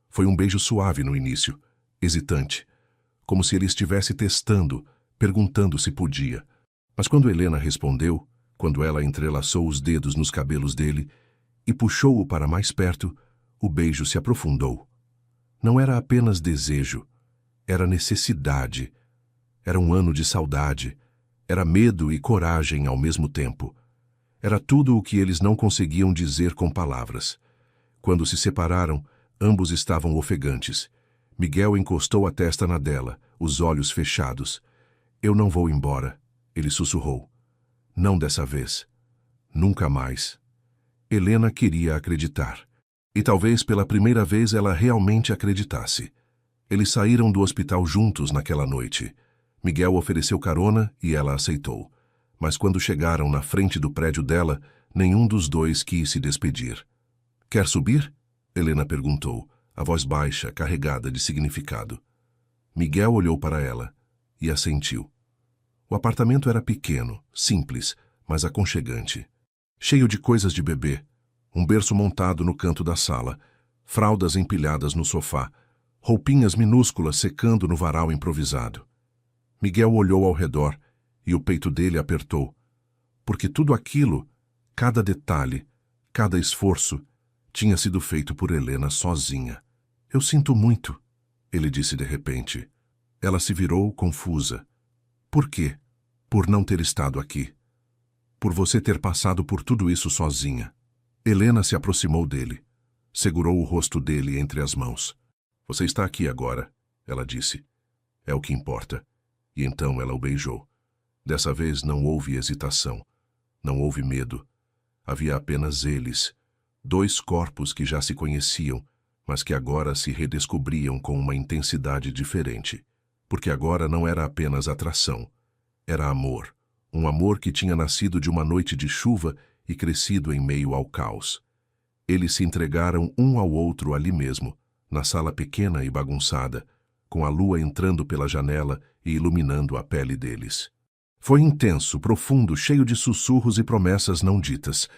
Foi um beijo suave no início, hesitante, como se ele estivesse testando, perguntando se podia. Mas quando Helena respondeu, quando ela entrelaçou os dedos nos cabelos dele e puxou-o para mais perto, o beijo se aprofundou. Não era apenas desejo, era necessidade. Era um ano de saudade, era medo e coragem ao mesmo tempo. Era tudo o que eles não conseguiam dizer com palavras. Quando se separaram, ambos estavam ofegantes. Miguel encostou a testa na dela, os olhos fechados. Eu não vou embora, ele sussurrou. Não dessa vez. Nunca mais. Helena queria acreditar. E talvez pela primeira vez ela realmente acreditasse. Eles saíram do hospital juntos naquela noite. Miguel ofereceu carona e ela aceitou. Mas quando chegaram na frente do prédio dela, nenhum dos dois quis se despedir. Quer subir? Helena perguntou, a voz baixa, carregada de significado. Miguel olhou para ela e assentiu. O apartamento era pequeno, simples, mas aconchegante. Cheio de coisas de bebê, um berço montado no canto da sala, fraldas empilhadas no sofá, roupinhas minúsculas secando no varal improvisado. Miguel olhou ao redor e o peito dele apertou, porque tudo aquilo, cada detalhe, cada esforço, tinha sido feito por Helena sozinha. Eu sinto muito, ele disse de repente. Ela se virou, confusa. Por quê? Por não ter estado aqui. Por você ter passado por tudo isso sozinha. Helena se aproximou dele. Segurou o rosto dele entre as mãos. Você está aqui agora, ela disse. É o que importa. E então ela o beijou. Dessa vez não houve hesitação. Não houve medo. Havia apenas eles. Dois corpos que já se conheciam, mas que agora se redescobriam com uma intensidade diferente. Porque agora não era apenas atração. Era amor. Um amor que tinha nascido de uma noite de chuva e crescido em meio ao caos. Eles se entregaram um ao outro ali mesmo, na sala pequena e bagunçada, com a lua entrando pela janela e iluminando a pele deles. Foi intenso, profundo, cheio de sussurros e promessas não ditas.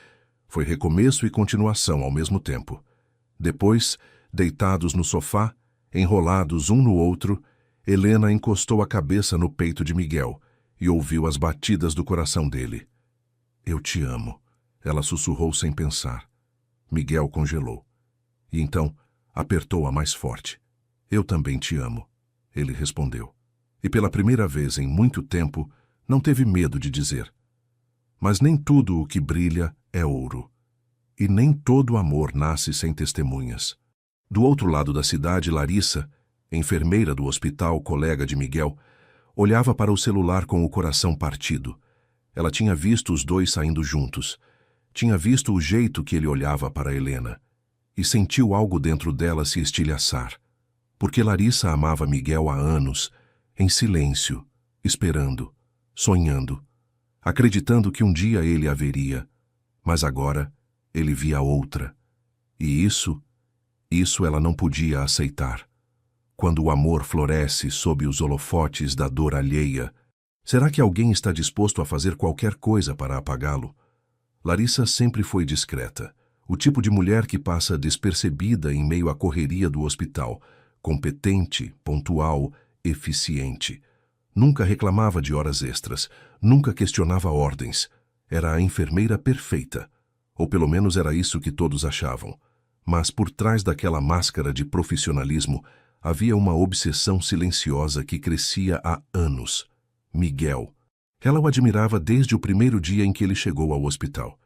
Foi recomeço e continuação ao mesmo tempo. Depois, deitados no sofá, enrolados um no outro, Helena encostou a cabeça no peito de Miguel e ouviu as batidas do coração dele. Eu te amo, ela sussurrou sem pensar. Miguel congelou. E então apertou-a mais forte. Eu também te amo, ele respondeu. E pela primeira vez em muito tempo, não teve medo de dizer. Mas nem tudo o que brilha é ouro. E nem todo amor nasce sem testemunhas. Do outro lado da cidade, Larissa, enfermeira do hospital, colega de Miguel, olhava para o celular com o coração partido. Ela tinha visto os dois saindo juntos. Tinha visto o jeito que ele olhava para Helena. E sentiu algo dentro dela se estilhaçar. Porque Larissa amava Miguel há anos, em silêncio, esperando, sonhando, acreditando que um dia ele a veria. Mas agora ele via outra. E isso ela não podia aceitar. Quando o amor floresce sob os holofotes da dor alheia, será que alguém está disposto a fazer qualquer coisa para apagá-lo? Larissa sempre foi discreta, O tipo de mulher que passa despercebida em meio à correria do hospital, competente, pontual, eficiente. Nunca reclamava de horas extras, nunca questionava ordens. Era a enfermeira perfeita. Ou pelo menos era isso que todos achavam. Mas por trás daquela máscara de profissionalismo havia uma obsessão silenciosa que crescia há anos. Miguel. Ela o admirava desde o primeiro dia em que ele chegou ao hospital.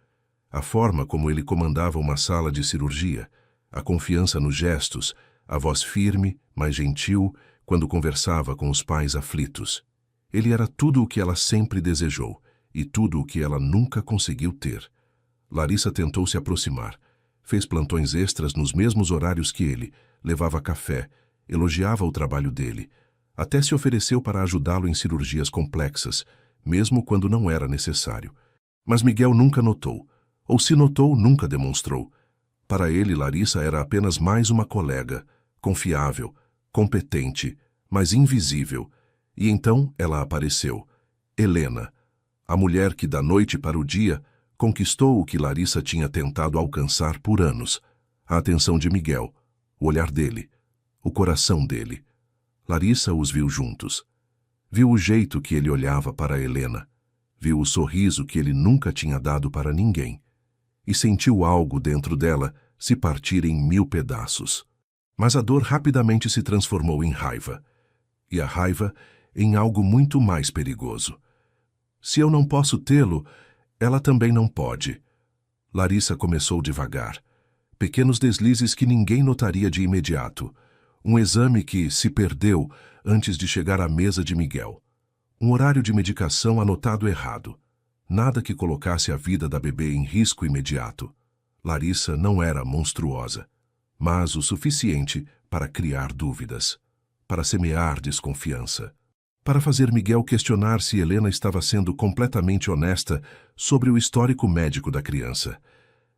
A forma como ele comandava uma sala de cirurgia, a confiança nos gestos, a voz firme, mas gentil, quando conversava com os pais aflitos. Ele era tudo o que ela sempre desejou e tudo o que ela nunca conseguiu ter. Larissa tentou se aproximar. Fez plantões extras nos mesmos horários que ele, levava café, elogiava o trabalho dele. Até se ofereceu para ajudá-lo em cirurgias complexas, mesmo quando não era necessário. Mas Miguel nunca notou, ou se notou, nunca demonstrou. Para ele, Larissa era apenas mais uma colega, confiável, competente, mas invisível. E então ela apareceu. Helena, a mulher que da noite para o dia conquistou o que Larissa tinha tentado alcançar por anos. A atenção de Miguel, o olhar dele, o coração dele. Larissa os viu juntos. Viu o jeito que ele olhava para Helena. Viu o sorriso que ele nunca tinha dado para ninguém. E sentiu algo dentro dela se partir em 1000 pedaços. Mas a dor rapidamente se transformou em raiva. E a raiva em algo muito mais perigoso. Se eu não posso tê-lo, ela também não pode. Larissa começou devagar. Pequenos deslizes que ninguém notaria de imediato. Um exame que se perdeu antes de chegar à mesa de Miguel. Um horário de medicação anotado errado. Nada que colocasse a vida da bebê em risco imediato. Larissa não era monstruosa, mas o suficiente para criar dúvidas, para semear desconfiança, para fazer Miguel questionar se Helena estava sendo completamente honesta sobre o histórico médico da criança.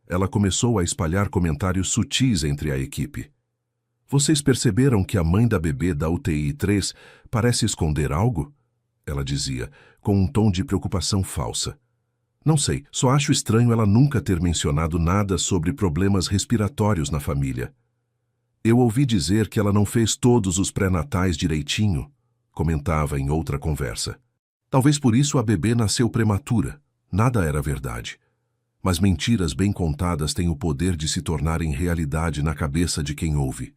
Ela começou a espalhar comentários sutis entre a equipe. Vocês perceberam que a mãe da bebê da UTI 3 parece esconder algo? Ela dizia, com um tom de preocupação falsa. Não sei, só acho estranho ela nunca ter mencionado nada sobre problemas respiratórios na família. Eu ouvi dizer que ela não fez todos os pré-natais direitinho, comentava em outra conversa. Talvez por isso a bebê nasceu prematura. Nada era verdade. Mas mentiras bem contadas têm o poder de se tornarem realidade na cabeça de quem ouve.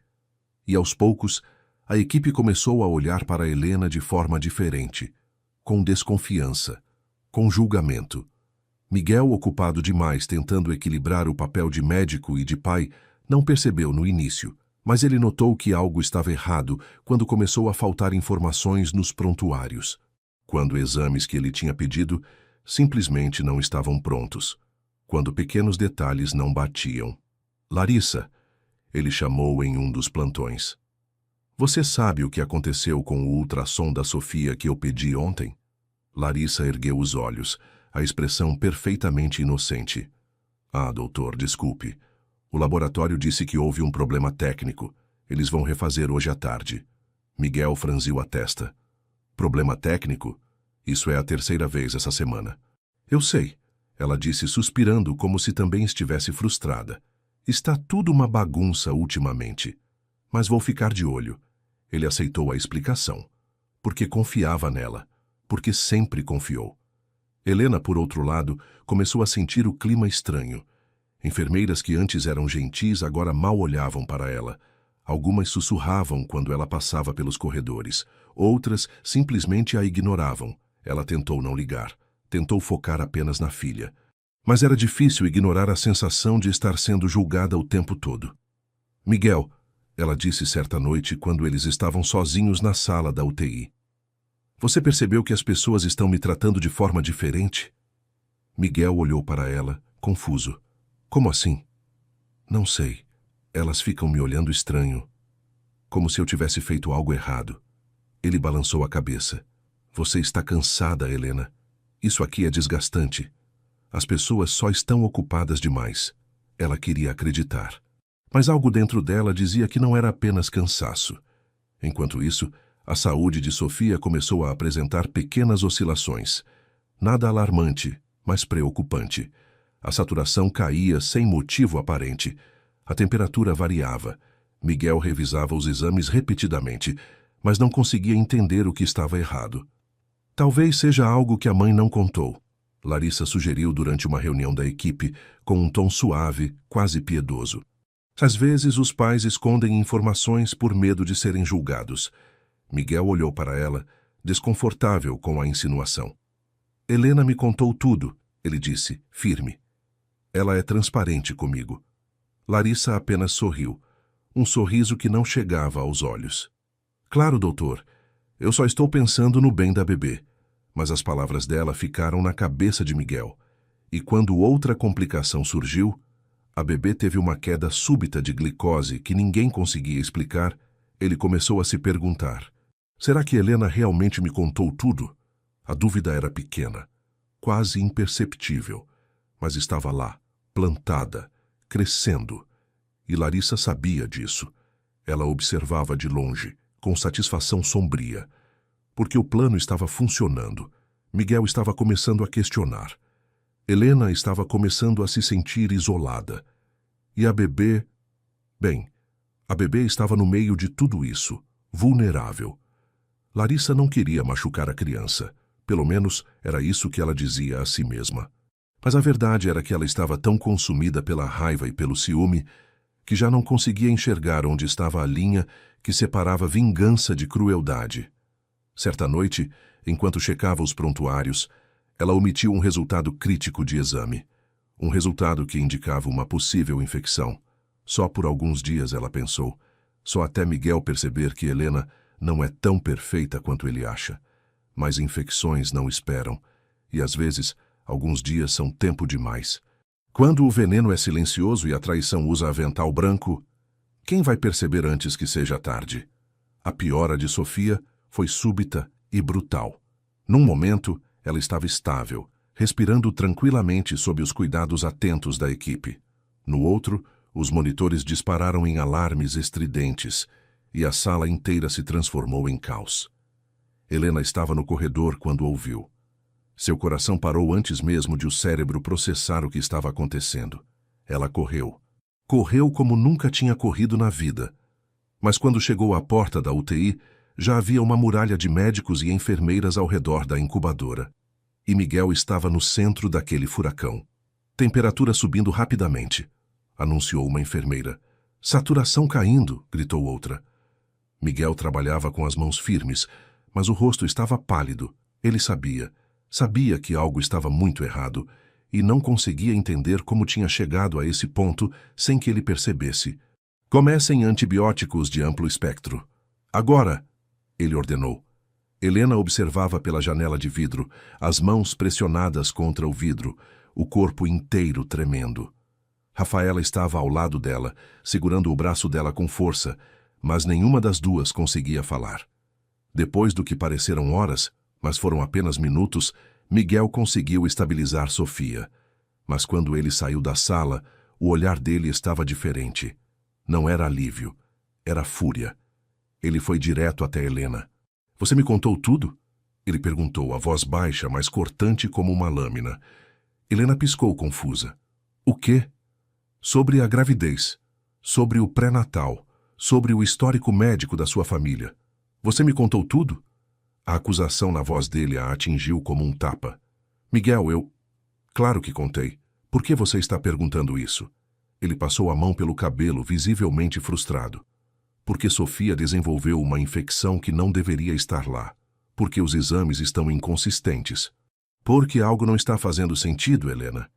E aos poucos, a equipe começou a olhar para Helena de forma diferente, com desconfiança, com julgamento. Miguel, ocupado demais tentando equilibrar o papel de médico e de pai, não percebeu no início, mas ele notou que algo estava errado quando começou a faltar informações nos prontuários, quando exames que ele tinha pedido simplesmente não estavam prontos, quando pequenos detalhes não batiam. Larissa, ele chamou em um dos plantões. Você sabe o que aconteceu com o ultrassom da Sofia que eu pedi ontem? Larissa ergueu os olhos, a expressão perfeitamente inocente. Ah, doutor, desculpe. O laboratório disse que houve um problema técnico. Eles vão refazer hoje à tarde. Miguel franziu a testa. Problema técnico? Isso é a 3ª vez essa semana. Eu sei, ela disse suspirando como se também estivesse frustrada. Está tudo uma bagunça ultimamente. Mas vou ficar de olho. Ele aceitou a explicação. Porque confiava nela. Porque sempre confiou. Helena, por outro lado, começou a sentir o clima estranho. Enfermeiras que antes eram gentis agora mal olhavam para ela. Algumas sussurravam quando ela passava pelos corredores. Outras simplesmente a ignoravam. Ela tentou não ligar. Tentou focar apenas na filha. Mas era difícil ignorar a sensação de estar sendo julgada o tempo todo. Miguel, ela disse certa noite quando eles estavam sozinhos na sala da UTI. Você percebeu que as pessoas estão me tratando de forma diferente? Miguel olhou para ela, confuso. Como assim? Não sei. Elas ficam me olhando estranho, como se eu tivesse feito algo errado. Ele balançou a cabeça. Você está cansada, Helena. Isso aqui é desgastante. As pessoas só estão ocupadas demais. Ela queria acreditar. Mas algo dentro dela dizia que não era apenas cansaço. Enquanto isso, a saúde de Sofia começou a apresentar pequenas oscilações. Nada alarmante, mas preocupante. A saturação caía sem motivo aparente. A temperatura variava. Miguel revisava os exames repetidamente, mas não conseguia entender o que estava errado. Talvez seja algo que a mãe não contou, Larissa sugeriu durante uma reunião da equipe, com um tom suave, quase piedoso. Às vezes os pais escondem informações por medo de serem julgados. Miguel olhou para ela, desconfortável com a insinuação. Helena me contou tudo, ele disse, firme. Ela é transparente comigo. Larissa apenas sorriu, um sorriso que não chegava aos olhos. Claro, doutor, eu só estou pensando no bem da bebê. Mas as palavras dela ficaram na cabeça de Miguel. E quando outra complicação surgiu, a bebê teve uma queda súbita de glicose que ninguém conseguia explicar, ele começou a se perguntar: será que Helena realmente me contou tudo? A dúvida era pequena, quase imperceptível, mas estava lá, plantada, crescendo. E Larissa sabia disso. Ela observava de longe, com satisfação sombria. Porque o plano estava funcionando. Miguel estava começando a questionar. Helena estava começando a se sentir isolada. E a bebê... Bem, a bebê estava no meio de tudo isso, vulnerável. Larissa não queria machucar a criança. Pelo menos era isso que ela dizia a si mesma. Mas a verdade era que ela estava tão consumida pela raiva e pelo ciúme que já não conseguia enxergar onde estava a linha que separava vingança de crueldade. Certa noite, enquanto checava os prontuários, ela omitiu um resultado crítico de exame. Um resultado que indicava uma possível infecção. Só por alguns dias, ela pensou. Só até Miguel perceber que Helena não é tão perfeita quanto ele acha. Mas infecções não esperam. E às vezes, alguns dias são tempo demais. Quando o veneno é silencioso e a traição usa avental branco, quem vai perceber antes que seja tarde? A piora de Sofia foi súbita e brutal. Num momento, ela estava estável, respirando tranquilamente sob os cuidados atentos da equipe. No outro, os monitores dispararam em alarmes estridentes e a sala inteira se transformou em caos. Helena estava no corredor quando ouviu. Seu coração parou antes mesmo de o cérebro processar o que estava acontecendo. Ela correu. Correu como nunca tinha corrido na vida. Mas quando chegou à porta da UTI, já havia uma muralha de médicos e enfermeiras ao redor da incubadora. E Miguel estava no centro daquele furacão. Temperatura subindo rapidamente, anunciou uma enfermeira. Saturação caindo, gritou outra. Miguel trabalhava com as mãos firmes, mas o rosto estava pálido. Ele sabia que algo estava muito errado e não conseguia entender como tinha chegado a esse ponto sem que ele percebesse. Comecem antibióticos de amplo espectro. Agora! Ele ordenou. Helena observava pela janela de vidro, as mãos pressionadas contra o vidro, o corpo inteiro tremendo. Rafaela estava ao lado dela, segurando o braço dela com força, mas nenhuma das duas conseguia falar. Depois do que pareceram horas, mas foram apenas minutos, Miguel conseguiu estabilizar Sofia. Mas quando ele saiu da sala, o olhar dele estava diferente. Não era alívio, era fúria. Ele foi direto até Helena. Você me contou tudo? Ele perguntou, a voz baixa, mas cortante como uma lâmina. Helena piscou confusa. O quê? Sobre a gravidez, sobre o pré-natal, sobre o histórico médico da sua família. Você me contou tudo? A acusação na voz dele a atingiu como um tapa. Miguel, Claro que contei. Por que você está perguntando isso? Ele passou a mão pelo cabelo, visivelmente frustrado. Porque Sofia desenvolveu uma infecção que não deveria estar lá. Porque os exames estão inconsistentes. Porque algo não está fazendo sentido, Helena.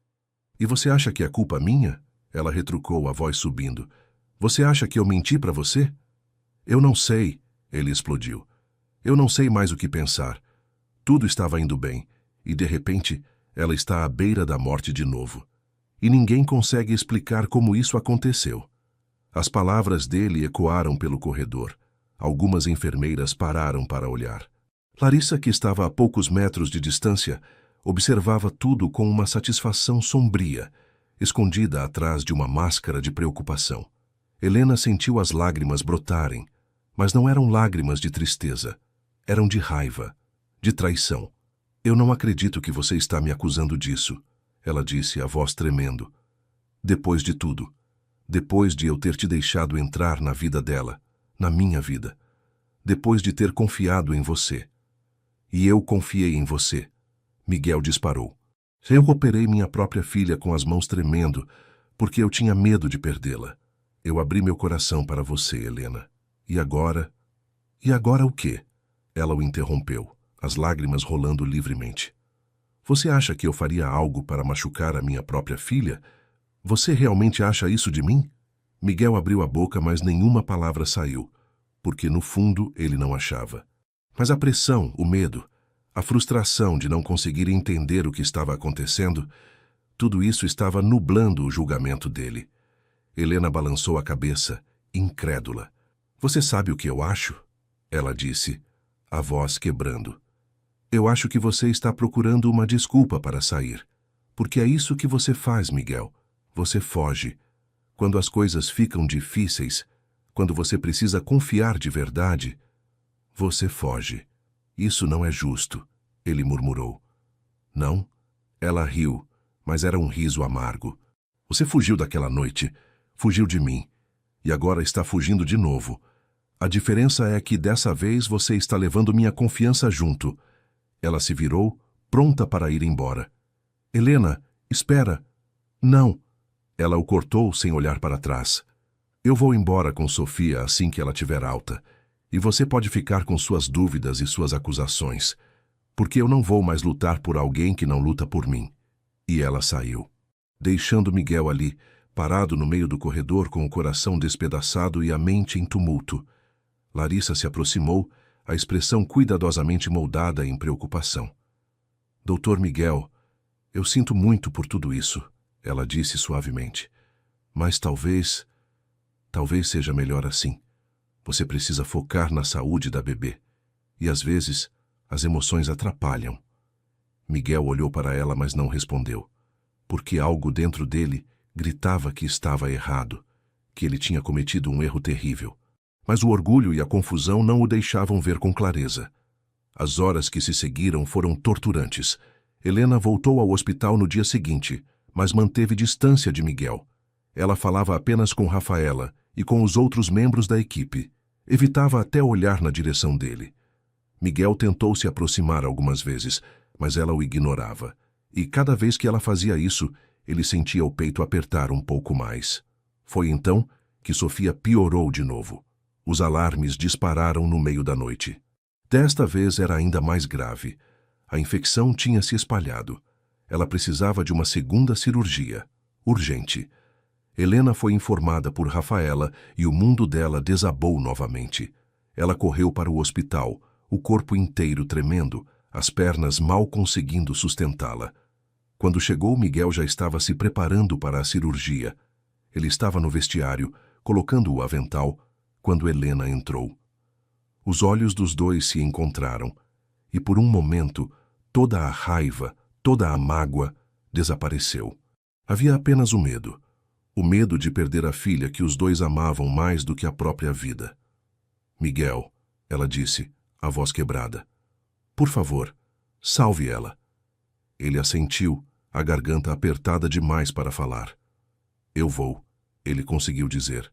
E você acha que é culpa minha? Ela retrucou, a voz subindo. Você acha que eu menti para você? Eu não sei, ele explodiu. Eu não sei mais o que pensar. Tudo estava indo bem, e de repente, ela está à beira da morte de novo. E ninguém consegue explicar como isso aconteceu. As palavras dele ecoaram pelo corredor. Algumas enfermeiras pararam para olhar. Larissa, que estava a poucos metros de distância, observava tudo com uma satisfação sombria, escondida atrás de uma máscara de preocupação. Helena sentiu as lágrimas brotarem, mas não eram lágrimas de tristeza. Eram de raiva, de traição. Eu não acredito que você está me acusando disso. ela disse, a voz tremendo. Depois de tudo. Depois de eu ter te deixado entrar na vida dela, na minha vida. Depois de ter confiado em você. E eu confiei em você. Miguel disparou. Eu operei minha própria filha com as mãos tremendo, porque eu tinha medo de perdê-la. Eu abri meu coração para você, Helena. E agora? E agora o quê? Ela o interrompeu, as lágrimas rolando livremente. Você acha que eu faria algo para machucar a minha própria filha? Você realmente acha isso de mim? Miguel abriu a boca, mas nenhuma palavra saiu, porque no fundo ele não achava. Mas a pressão, o medo, a frustração de não conseguir entender o que estava acontecendo, tudo isso estava nublando o julgamento dele. Helena balançou a cabeça, incrédula. Você sabe o que eu acho? Ela disse, a voz quebrando. Eu acho que você está procurando uma desculpa para sair. Porque é isso que você faz, Miguel. Você foge. Quando as coisas ficam difíceis, quando você precisa confiar de verdade, você foge. Isso não é justo, ele murmurou. Não? Ela riu, mas era um riso amargo. Você fugiu daquela noite, fugiu de mim, e agora está fugindo de novo. A diferença é que dessa vez você está levando minha confiança junto. Ela se virou, pronta para ir embora. Helena, espera. Não. Ela o cortou sem olhar para trás. Eu vou embora com Sofia assim que ela tiver alta. E você pode ficar com suas dúvidas e suas acusações. Porque eu não vou mais lutar por alguém que não luta por mim. E ela saiu, deixando Miguel ali, parado no meio do corredor com o coração despedaçado e a mente em tumulto. Larissa se aproximou, a expressão cuidadosamente moldada em preocupação. Doutor Miguel, eu sinto muito por tudo isso, ela disse suavemente. Mas talvez seja melhor assim. Você precisa focar na saúde da bebê. E às vezes, as emoções atrapalham. Miguel olhou para ela, mas não respondeu. Porque algo dentro dele gritava que estava errado, que ele tinha cometido um erro terrível. Mas o orgulho e a confusão não o deixavam ver com clareza. As horas que se seguiram foram torturantes. Helena voltou ao hospital no dia seguinte, mas manteve distância de Miguel. Ela falava apenas com Rafaela e com os outros membros da equipe. Evitava até olhar na direção dele. Miguel tentou se aproximar algumas vezes, mas ela o ignorava. E cada vez que ela fazia isso, ele sentia o peito apertar um pouco mais. Foi então que Sofia piorou de novo. Os alarmes dispararam no meio da noite. Desta vez era ainda mais grave. A infecção tinha se espalhado. Ela precisava de uma segunda cirurgia, urgente. Helena foi informada por Rafaela e o mundo dela desabou novamente. Ela correu para o hospital, o corpo inteiro tremendo, as pernas mal conseguindo sustentá-la. Quando chegou, Miguel já estava se preparando para a cirurgia. Ele estava no vestiário, colocando o avental, quando Helena entrou. Os olhos dos dois se encontraram, e por um momento, toda a raiva, toda a mágoa, desapareceu. Havia apenas o medo de perder a filha que os dois amavam mais do que a própria vida. Miguel, ela disse, a voz quebrada. Por favor, salve ela. Ele assentiu, a garganta apertada demais para falar. Eu vou, ele conseguiu dizer.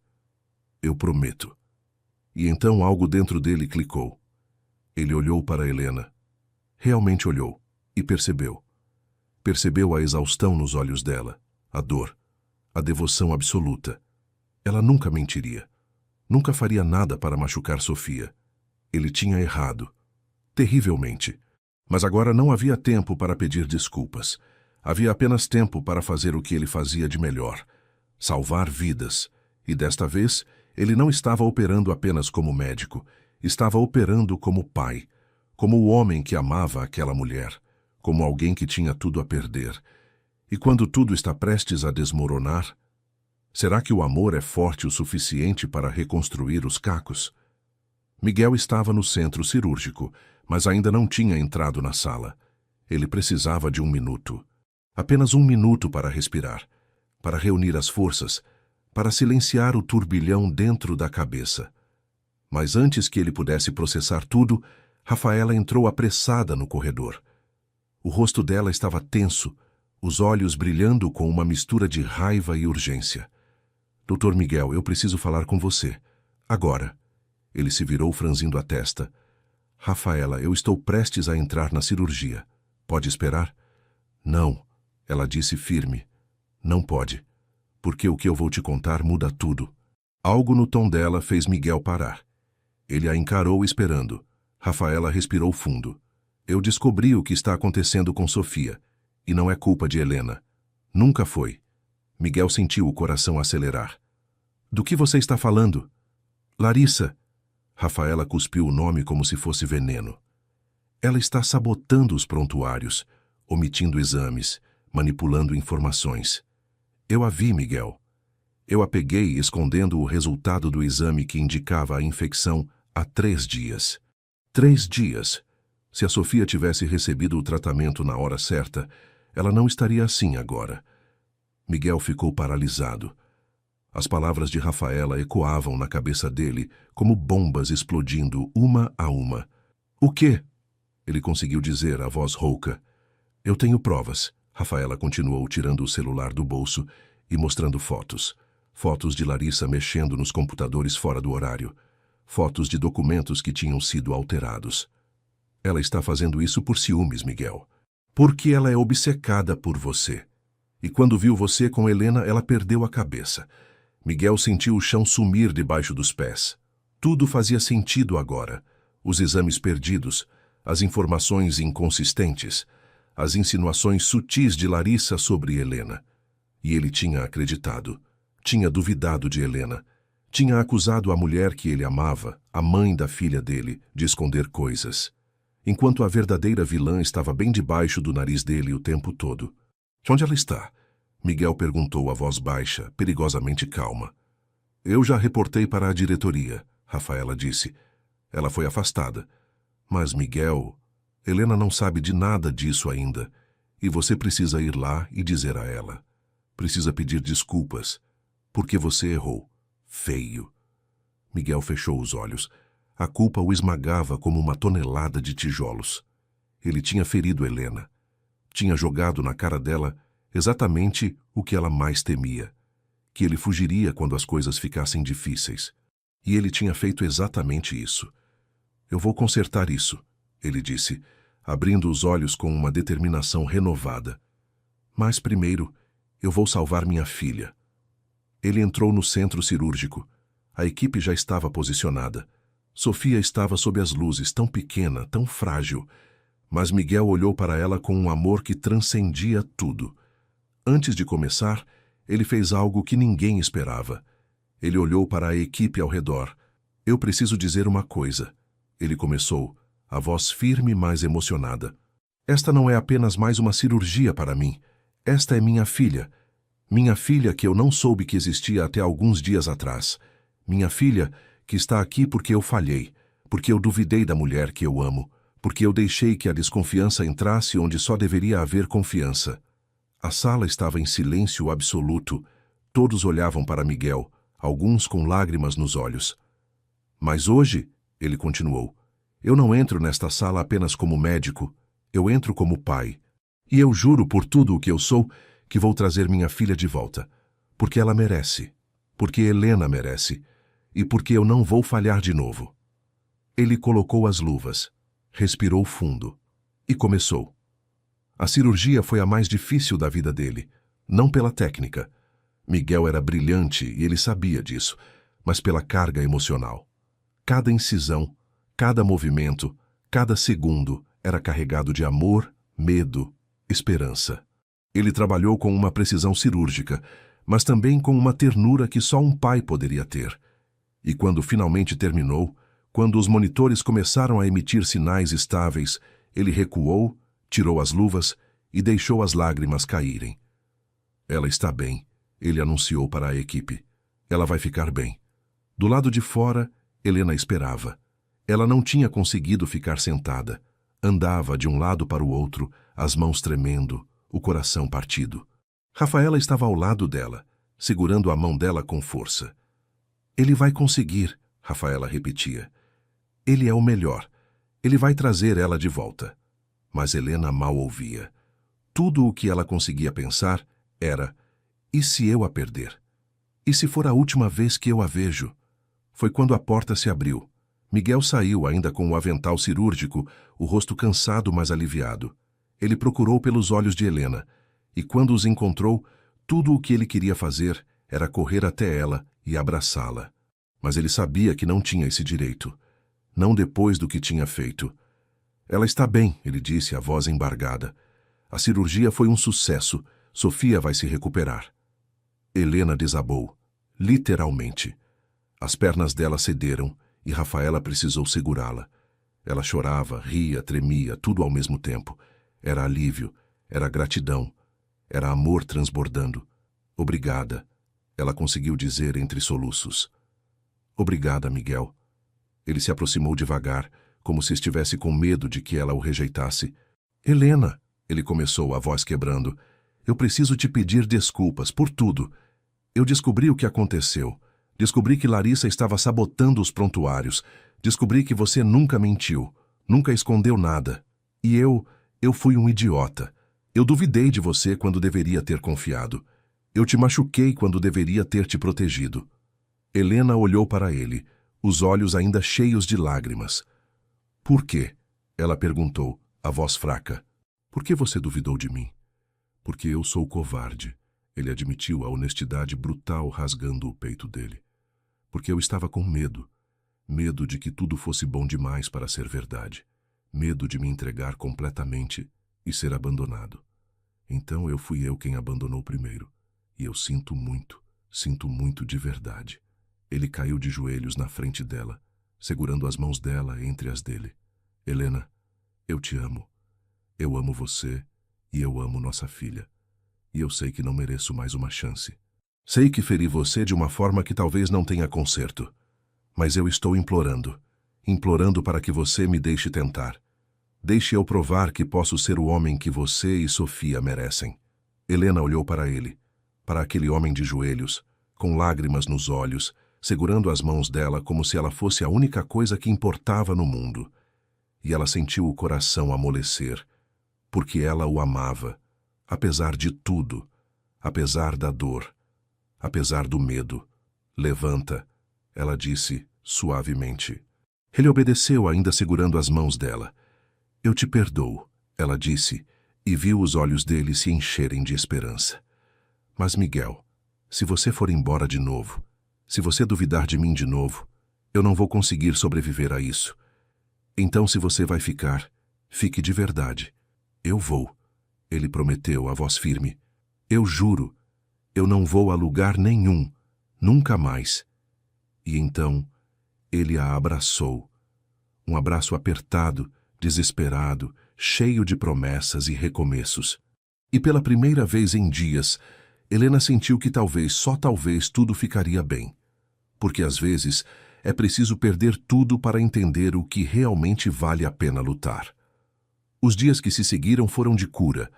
Eu prometo. E então algo dentro dele clicou. Ele olhou para Helena. Realmente olhou, e percebeu. Percebeu a exaustão nos olhos dela, a dor, a devoção absoluta. Ela nunca mentiria. Nunca faria nada para machucar Sofia. Ele tinha errado. Terrivelmente. Mas agora não havia tempo para pedir desculpas. Havia apenas tempo para fazer o que ele fazia de melhor. Salvar vidas. E desta vez, ele não estava operando apenas como médico. Estava operando como pai. Como o homem que amava aquela mulher. Como alguém que tinha tudo a perder. E quando tudo está prestes a desmoronar, será que o amor é forte o suficiente para reconstruir os cacos? Miguel estava no centro cirúrgico, mas ainda não tinha entrado na sala. Ele precisava de 1 minuto. Apenas 1 minuto para respirar, para reunir as forças, para silenciar o turbilhão dentro da cabeça. Mas antes que ele pudesse processar tudo, Rafaela entrou apressada no corredor. O rosto dela estava tenso, os olhos brilhando com uma mistura de raiva e urgência. Doutor Miguel, eu preciso falar com você. Agora. Ele se virou franzindo a testa. Rafaela, eu estou prestes a entrar na cirurgia. Pode esperar? Não, ela disse firme. Não pode, porque o que eu vou te contar muda tudo. Algo no tom dela fez Miguel parar. Ele a encarou esperando. Rafaela respirou fundo. Eu descobri o que está acontecendo com Sofia. E não é culpa de Helena. Nunca foi. Miguel sentiu o coração acelerar. Do que você está falando? Larissa. Rafaela cuspiu o nome como se fosse veneno. Ela está sabotando os prontuários, omitindo exames, manipulando informações. Eu a vi, Miguel. Eu a peguei escondendo o resultado do exame que indicava a infecção há 3 dias. 3 dias. Se a Sofia tivesse recebido o tratamento na hora certa, ela não estaria assim agora. Miguel ficou paralisado. As palavras de Rafaela ecoavam na cabeça dele como bombas explodindo uma a uma. O quê? Ele conseguiu dizer, a voz rouca. Eu tenho provas. Rafaela continuou tirando o celular do bolso e mostrando fotos. Fotos de Larissa mexendo nos computadores fora do horário. Fotos de documentos que tinham sido alterados. Ela está fazendo isso por ciúmes, Miguel. Porque ela é obcecada por você. E quando viu você com Helena, ela perdeu a cabeça. Miguel sentiu o chão sumir debaixo dos pés. Tudo fazia sentido agora. Os exames perdidos, as informações inconsistentes, as insinuações sutis de Larissa sobre Helena. E ele tinha acreditado. Tinha duvidado de Helena. Tinha acusado a mulher que ele amava, a mãe da filha dele, de esconder coisas. Enquanto a verdadeira vilã estava bem debaixo do nariz dele o tempo todo. Onde ela está? Miguel perguntou a voz baixa, perigosamente calma. Eu já reportei para a diretoria, Rafaela disse. Ela foi afastada. Mas, Miguel, Helena não sabe de nada disso ainda. E você precisa ir lá e dizer a ela. Precisa pedir desculpas. Porque você errou. Feio. Miguel fechou os olhos. A culpa o esmagava como uma tonelada de tijolos. Ele tinha ferido Helena. Tinha jogado na cara dela exatamente o que ela mais temia. Que ele fugiria quando as coisas ficassem difíceis. E ele tinha feito exatamente isso. Eu vou consertar isso, ele disse, abrindo os olhos com uma determinação renovada. Mas primeiro, eu vou salvar minha filha. Ele entrou no centro cirúrgico. A equipe já estava posicionada. Sofia estava sob as luzes, tão pequena, tão frágil. Mas Miguel olhou para ela com um amor que transcendia tudo. Antes de começar, ele fez algo que ninguém esperava. Ele olhou para a equipe ao redor. Eu preciso dizer uma coisa. Ele começou, a voz firme, mas emocionada. Esta não é apenas mais uma cirurgia para mim. Esta é minha filha. Minha filha que eu não soube que existia até alguns dias atrás. Minha filha que está aqui porque eu falhei, porque eu duvidei da mulher que eu amo, porque eu deixei que a desconfiança entrasse onde só deveria haver confiança. A sala estava em silêncio absoluto. Todos olhavam para Miguel, alguns com lágrimas nos olhos. Mas hoje, ele continuou, eu não entro nesta sala apenas como médico, eu entro como pai. E eu juro por tudo o que eu sou que vou trazer minha filha de volta. Porque ela merece. Porque Helena merece. E porque eu não vou falhar de novo. Ele colocou as luvas, respirou fundo e começou. A cirurgia foi a mais difícil da vida dele, não pela técnica. Miguel era brilhante e ele sabia disso, mas pela carga emocional. Cada incisão, cada movimento, cada segundo era carregado de amor, medo, esperança. Ele trabalhou com uma precisão cirúrgica, mas também com uma ternura que só um pai poderia ter. E quando finalmente terminou, quando os monitores começaram a emitir sinais estáveis, ele recuou, tirou as luvas e deixou as lágrimas caírem. Ela está bem, ele anunciou para a equipe. Ela vai ficar bem. Do lado de fora, Helena esperava. Ela não tinha conseguido ficar sentada. Andava de um lado para o outro, as mãos tremendo, o coração partido. Rafaela estava ao lado dela, segurando a mão dela com força. Ele vai conseguir, Rafaela repetia. Ele é o melhor. Ele vai trazer ela de volta. Mas Helena mal ouvia. Tudo o que ela conseguia pensar era: e se eu a perder? E se for a última vez que eu a vejo? Foi quando a porta se abriu. Miguel saiu ainda com o avental cirúrgico, o rosto cansado mas aliviado. Ele procurou pelos olhos de Helena, e quando os encontrou, tudo o que ele queria fazer era correr até ela e abraçá-la. Mas ele sabia que não tinha esse direito. Não depois do que tinha feito. Ela está bem, ele disse, a voz embargada. A cirurgia foi um sucesso. Sofia vai se recuperar. Helena desabou, literalmente. As pernas dela cederam e Rafaela precisou segurá-la. Ela chorava, ria, tremia, tudo ao mesmo tempo. Era alívio, era gratidão, era amor transbordando. Obrigada, ela conseguiu dizer entre soluços. Obrigada, Miguel. Ele se aproximou devagar, como se estivesse com medo de que ela o rejeitasse. Helena, ele começou, a voz quebrando, eu preciso te pedir desculpas por tudo. Eu descobri o que aconteceu. Descobri que Larissa estava sabotando os prontuários. Descobri que você nunca mentiu, nunca escondeu nada. E eu fui um idiota. Eu duvidei de você quando deveria ter confiado. Eu te machuquei quando deveria ter te protegido. Helena olhou para ele, os olhos ainda cheios de lágrimas. Por quê? Ela perguntou, a voz fraca. Por que você duvidou de mim? Porque eu sou covarde. Ele admitiu a honestidade brutal rasgando o peito dele. Porque eu estava com medo. Medo de que tudo fosse bom demais para ser verdade. Medo de me entregar completamente e ser abandonado. Então fui eu quem abandonou primeiro. E eu sinto muito de verdade. Ele caiu de joelhos na frente dela, segurando as mãos dela entre as dele. Helena, eu te amo. Eu amo você e eu amo nossa filha. E eu sei que não mereço mais uma chance. Sei que feri você de uma forma que talvez não tenha conserto. Mas eu estou implorando. Implorando para que você me deixe tentar. Deixe eu provar que posso ser o homem que você e Sofia merecem. Helena olhou para ele, para aquele homem de joelhos, com lágrimas nos olhos, segurando as mãos dela como se ela fosse a única coisa que importava no mundo. E ela sentiu o coração amolecer, porque ela o amava, apesar de tudo, apesar da dor, apesar do medo. Levanta, ela disse suavemente. Ele obedeceu, ainda segurando as mãos dela. Eu te perdoo, ela disse, e viu os olhos dele se encherem de esperança. Mas, Miguel, se você for embora de novo, se você duvidar de mim de novo, eu não vou conseguir sobreviver a isso. Então, se você vai ficar, fique de verdade. Eu vou, ele prometeu, a voz firme. Eu juro, eu não vou a lugar nenhum, nunca mais. E então, ele a abraçou. Um abraço apertado, desesperado, cheio de promessas e recomeços. E pela primeira vez em dias, Helena sentiu que talvez, só talvez, tudo ficaria bem. Porque às vezes é preciso perder tudo para entender o que realmente vale a pena lutar. Os dias que se seguiram foram de cura,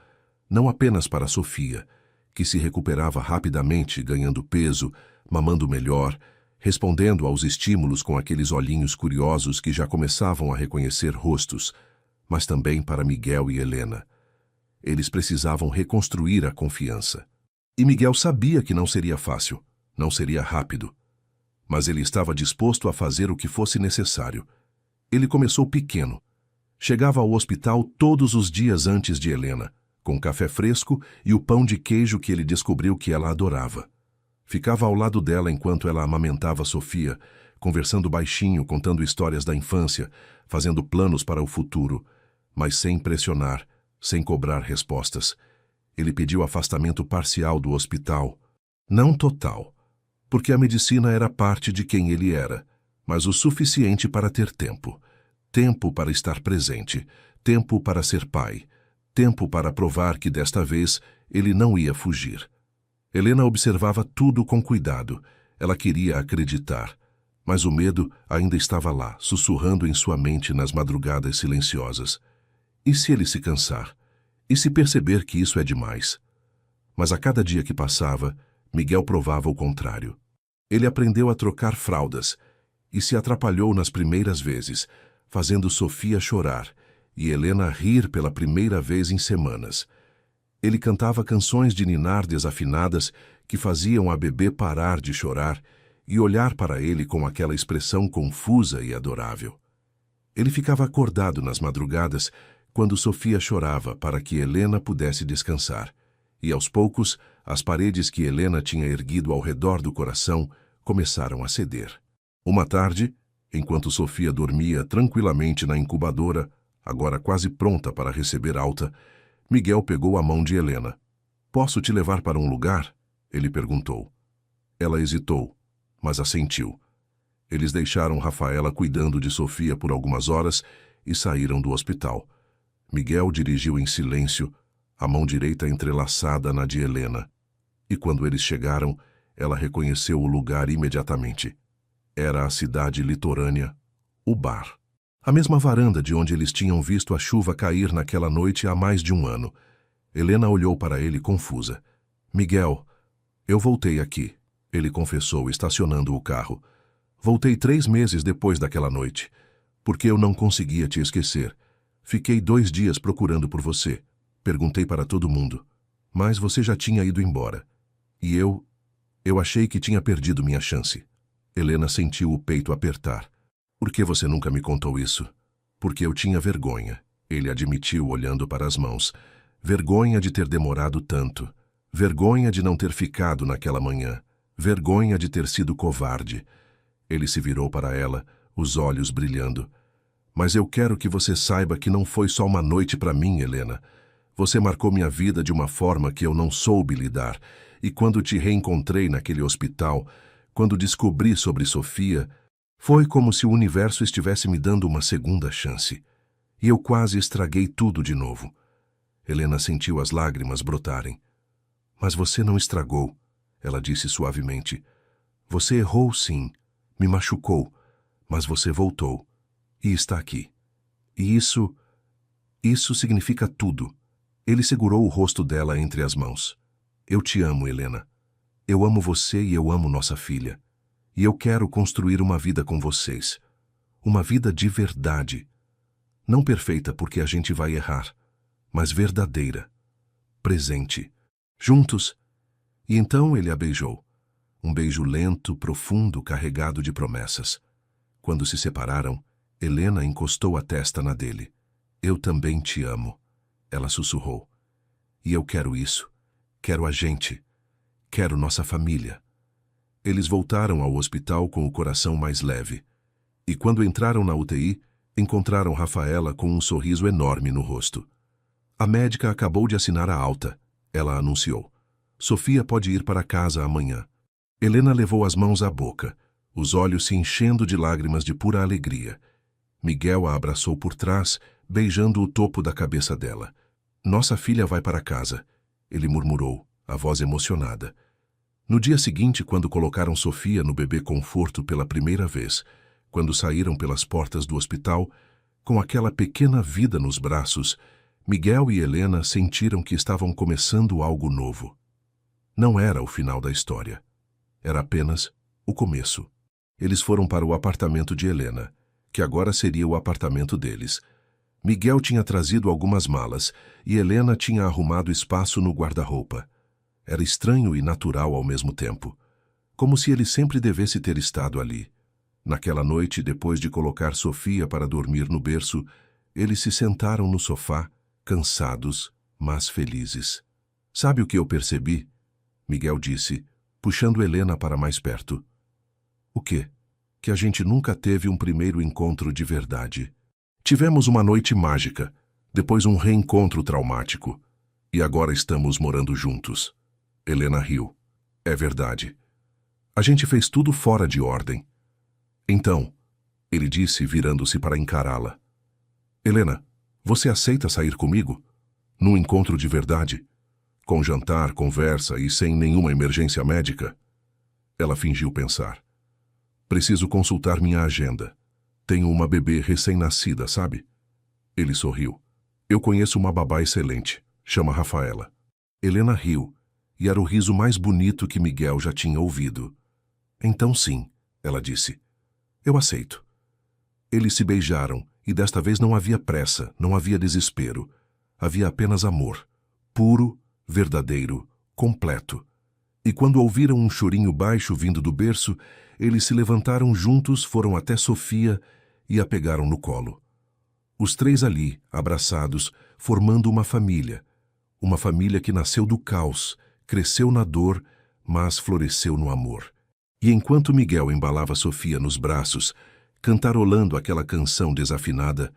não apenas para Sofia, que se recuperava rapidamente, ganhando peso, mamando melhor, respondendo aos estímulos com aqueles olhinhos curiosos que já começavam a reconhecer rostos, mas também para Miguel e Helena. Eles precisavam reconstruir a confiança. E Miguel sabia que não seria fácil, não seria rápido. Mas ele estava disposto a fazer o que fosse necessário. Ele começou pequeno. Chegava ao hospital todos os dias antes de Helena, com café fresco e o pão de queijo que ele descobriu que ela adorava. Ficava ao lado dela enquanto ela amamentava Sofia, conversando baixinho, contando histórias da infância, fazendo planos para o futuro, mas sem pressionar, sem cobrar respostas. Ele pediu afastamento parcial do hospital, não total, porque a medicina era parte de quem ele era, mas o suficiente para ter tempo. Tempo para estar presente, tempo para ser pai, tempo para provar que desta vez ele não ia fugir. Helena observava tudo com cuidado. Ela queria acreditar, mas o medo ainda estava lá, sussurrando em sua mente nas madrugadas silenciosas. E se ele se cansar? E se perceber que isso é demais? Mas a cada dia que passava, Miguel provava o contrário. Ele aprendeu a trocar fraldas e se atrapalhou nas primeiras vezes, fazendo Sofia chorar e Helena rir pela primeira vez em semanas. Ele cantava canções de ninar desafinadas que faziam a bebê parar de chorar e olhar para ele com aquela expressão confusa e adorável. Ele ficava acordado nas madrugadas quando Sofia chorava para que Helena pudesse descansar, e aos poucos as paredes que Helena tinha erguido ao redor do coração começaram a ceder. Uma tarde, enquanto Sofia dormia tranquilamente na incubadora, agora quase pronta para receber alta, Miguel pegou a mão de Helena. "Posso te levar para um lugar?" ele perguntou. Ela hesitou, mas assentiu. Eles deixaram Rafaela cuidando de Sofia por algumas horas e saíram do hospital. Miguel dirigiu em silêncio, a mão direita entrelaçada na de Helena. E quando eles chegaram, ela reconheceu o lugar imediatamente. Era a cidade litorânea, o bar. A mesma varanda de onde eles tinham visto a chuva cair naquela noite há mais de um ano. Helena olhou para ele confusa. "Miguel, eu voltei aqui", ele confessou, estacionando o carro. "Voltei 3 meses depois daquela noite, porque eu não conseguia te esquecer. Fiquei 2 dias procurando por você. Perguntei para todo mundo, mas você já tinha ido embora. E eu achei que tinha perdido minha chance." Helena sentiu o peito apertar. "Por que você nunca me contou isso?" "Porque eu tinha vergonha", ele admitiu olhando para as mãos. "Vergonha de ter demorado tanto. Vergonha de não ter ficado naquela manhã. Vergonha de ter sido covarde." Ele se virou para ela, os olhos brilhando. "Mas eu quero que você saiba que não foi só uma noite para mim, Helena. Você marcou minha vida de uma forma que eu não soube lidar. E quando te reencontrei naquele hospital, quando descobri sobre Sofia, foi como se o universo estivesse me dando uma segunda chance. E eu quase estraguei tudo de novo." Helena sentiu as lágrimas brotarem. "Mas você não estragou", ela disse suavemente. "Você errou, sim. Me machucou. Mas você voltou. E está aqui. E isso significa tudo." Ele segurou o rosto dela entre as mãos. "Eu te amo, Helena. Eu amo você e eu amo nossa filha. E eu quero construir uma vida com vocês. Uma vida de verdade. Não perfeita porque a gente vai errar, mas verdadeira. Presente. Juntos." E então ele a beijou. Um beijo lento, profundo, carregado de promessas. Quando se separaram, Helena encostou a testa na dele. "Eu também te amo", ela sussurrou. "E eu quero isso. Quero a gente. Quero nossa família." Eles voltaram ao hospital com o coração mais leve. E quando entraram na UTI, encontraram Rafaela com um sorriso enorme no rosto. "A médica acabou de assinar a alta", ela anunciou. "Sofia pode ir para casa amanhã." Helena levou as mãos à boca, os olhos se enchendo de lágrimas de pura alegria. Miguel a abraçou por trás, beijando o topo da cabeça dela. "Nossa filha vai para casa", ele murmurou, a voz emocionada. No dia seguinte, quando colocaram Sofia no bebê conforto pela primeira vez, quando saíram pelas portas do hospital, com aquela pequena vida nos braços, Miguel e Helena sentiram que estavam começando algo novo. Não era o final da história. Era apenas o começo. Eles foram para o apartamento de Helena, que agora seria o apartamento deles. Miguel tinha trazido algumas malas e Helena tinha arrumado espaço no guarda-roupa. Era estranho e natural ao mesmo tempo, como se ele sempre devesse ter estado ali. Naquela noite, depois de colocar Sofia para dormir no berço, eles se sentaram no sofá, cansados, mas felizes. "Sabe o que eu percebi?" Miguel disse, puxando Helena para mais perto. "O quê?" "Que a gente nunca teve um primeiro encontro de verdade. Tivemos uma noite mágica, depois um reencontro traumático, e agora estamos morando juntos." Helena riu. "É verdade. A gente fez tudo fora de ordem." "Então", ele disse, virando-se para encará-la. "Helena, você aceita sair comigo? Num encontro de verdade? Com jantar, conversa e sem nenhuma emergência médica?" Ela fingiu pensar. "Preciso consultar minha agenda. Tenho uma bebê recém-nascida, sabe?" Ele sorriu. "Eu conheço uma babá excelente. Chama Rafaela." Helena riu, e era o riso mais bonito que Miguel já tinha ouvido. "Então sim", ela disse. "Eu aceito." Eles se beijaram, e desta vez não havia pressa, não havia desespero. Havia apenas amor, puro verdadeiro, completo. E quando ouviram um chorinho baixo vindo do berço, eles se levantaram juntos, foram até Sofia e a pegaram no colo. Os três ali, abraçados, formando uma família que nasceu do caos, cresceu na dor, mas floresceu no amor. E enquanto Miguel embalava Sofia nos braços, cantarolando aquela canção desafinada,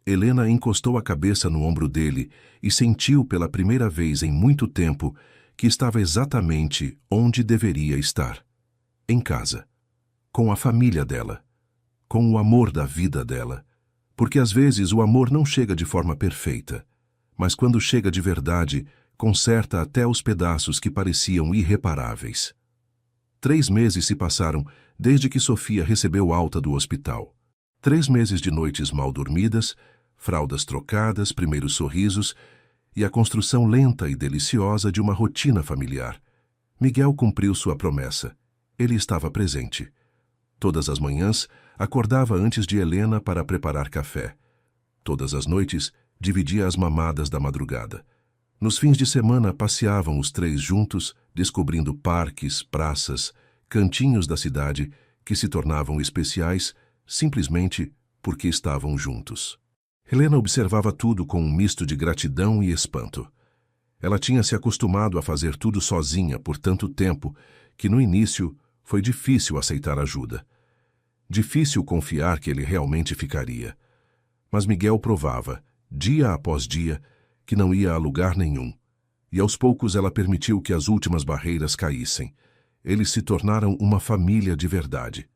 Helena encostou a cabeça no ombro dele e sentiu pela primeira vez em muito tempo que estava exatamente onde deveria estar. Em casa. Com a família dela. Com o amor da vida dela. Porque às vezes o amor não chega de forma perfeita, mas quando chega de verdade, conserta até os pedaços que pareciam irreparáveis. 3 meses se passaram desde que Sofia recebeu alta do hospital. 3 meses de noites mal dormidas, fraldas trocadas, primeiros sorrisos e a construção lenta e deliciosa de uma rotina familiar. Miguel cumpriu sua promessa. Ele estava presente. Todas as manhãs, acordava antes de Helena para preparar café. Todas as noites, dividia as mamadas da madrugada. Nos fins de semana, passeavam os três juntos, descobrindo parques, praças, cantinhos da cidade que se tornavam especiais simplesmente porque estavam juntos. Helena observava tudo com um misto de gratidão e espanto. Ela tinha se acostumado a fazer tudo sozinha por tanto tempo que no início foi difícil aceitar ajuda. Difícil confiar que ele realmente ficaria. Mas Miguel provava, dia após dia, que não ia a lugar nenhum. E aos poucos ela permitiu que as últimas barreiras caíssem. Eles se tornaram uma família de verdade.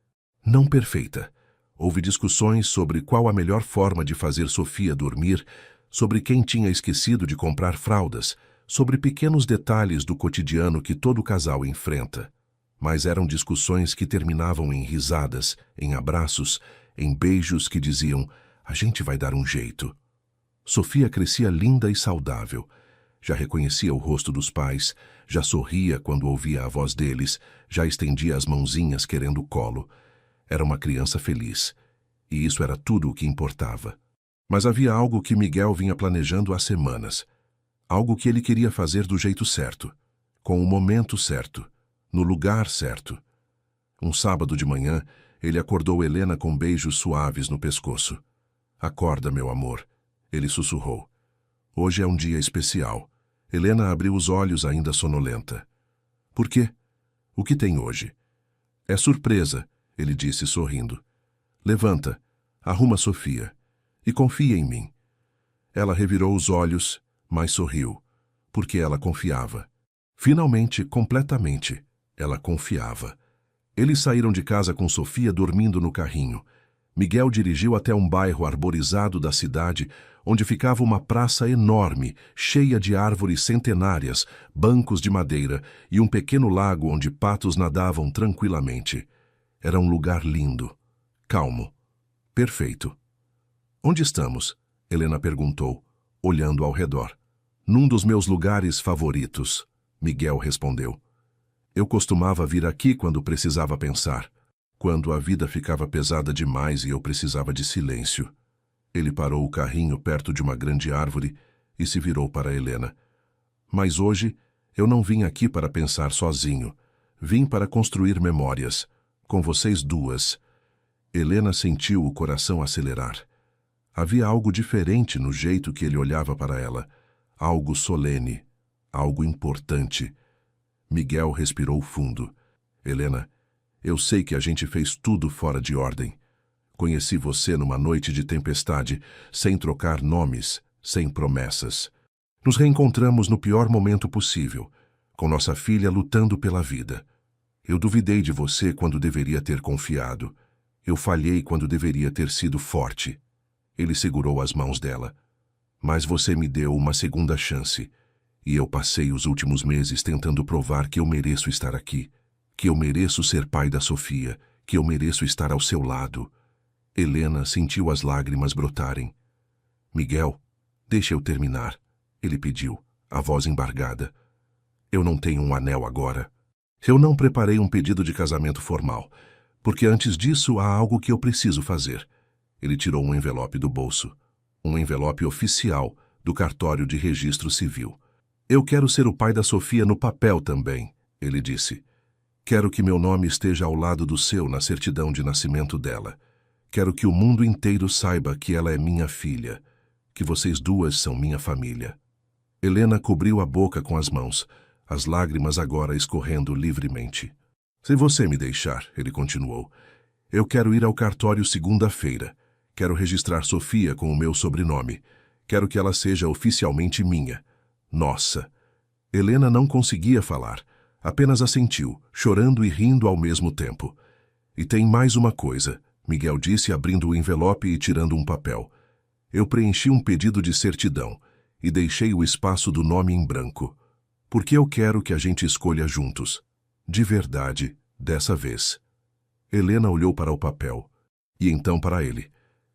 Não perfeita. Houve discussões sobre qual a melhor forma de fazer Sofia dormir, sobre quem tinha esquecido de comprar fraldas, sobre pequenos detalhes do cotidiano que todo casal enfrenta. Mas eram discussões que terminavam em risadas, em abraços, em beijos que diziam: "A gente vai dar um jeito." Sofia crescia linda e saudável. Já reconhecia o rosto dos pais, já sorria quando ouvia a voz deles, já estendia as mãozinhas querendo colo. Era uma criança feliz. E isso era tudo o que importava. Mas havia algo que Miguel vinha planejando há semanas. Algo que ele queria fazer do jeito certo, com o momento certo, no lugar certo. Um sábado de manhã, ele acordou Helena com beijos suaves no pescoço. "Acorda, meu amor," ele sussurrou. "Hoje é um dia especial." Helena abriu os olhos ainda sonolenta. "Por quê? O que tem hoje?" "É surpresa," ele disse sorrindo. "Levanta, arruma Sofia e confia em mim." Ela revirou os olhos, mas sorriu, porque ela confiava. Finalmente, completamente, ela confiava. Eles saíram de casa com Sofia dormindo no carrinho. Miguel dirigiu até um bairro arborizado da cidade, onde ficava uma praça enorme, cheia de árvores centenárias, bancos de madeira e um pequeno lago onde patos nadavam tranquilamente. Era um lugar lindo, calmo, perfeito. "Onde estamos?" Helena perguntou, olhando ao redor. "Num dos meus lugares favoritos," Miguel respondeu. "Eu costumava vir aqui quando precisava pensar, quando a vida ficava pesada demais e eu precisava de silêncio." Ele parou o carrinho perto de uma grande árvore e se virou para Helena. "Mas hoje eu não vim aqui para pensar sozinho. Vim para construir memórias, com vocês duas." Helena sentiu o coração acelerar. Havia algo diferente no jeito que ele olhava para ela. Algo solene, algo importante. Miguel respirou fundo. "Helena, eu sei que a gente fez tudo fora de ordem. Conheci você numa noite de tempestade, sem trocar nomes, sem promessas. Nos reencontramos no pior momento possível, com nossa filha lutando pela vida. Eu duvidei de você quando deveria ter confiado. Eu falhei quando deveria ter sido forte." Ele segurou as mãos dela. "Mas você me deu uma segunda chance. E eu passei os últimos meses tentando provar que eu mereço estar aqui, que eu mereço ser pai da Sofia, que eu mereço estar ao seu lado." Helena sentiu as lágrimas brotarem. "Miguel, deixa eu terminar," ele pediu, a voz embargada. "Eu não tenho um anel agora. Eu não preparei um pedido de casamento formal, porque antes disso há algo que eu preciso fazer." Ele tirou um envelope do bolso. Um envelope oficial do cartório de registro civil. Eu quero ser o pai da Sofia no papel também, ele disse. Quero que meu nome esteja ao lado do seu na certidão de nascimento dela. Quero que o mundo inteiro saiba que ela é minha filha, que vocês duas são minha família. Helena cobriu a boca com as mãos, as lágrimas agora escorrendo livremente. Se você me deixar, ele continuou, eu quero ir ao cartório segunda-feira. Quero registrar Sofia com o meu sobrenome. Quero que ela seja oficialmente minha. Nossa! Helena não conseguia falar, apenas assentiu, chorando e rindo ao mesmo tempo. E tem mais uma coisa, Miguel disse abrindo o envelope e tirando um papel. Eu preenchi um pedido de certidão e deixei o espaço do nome em branco. Porque eu quero que a gente escolha juntos. De verdade, dessa vez. Helena olhou para o papel, e então para ele,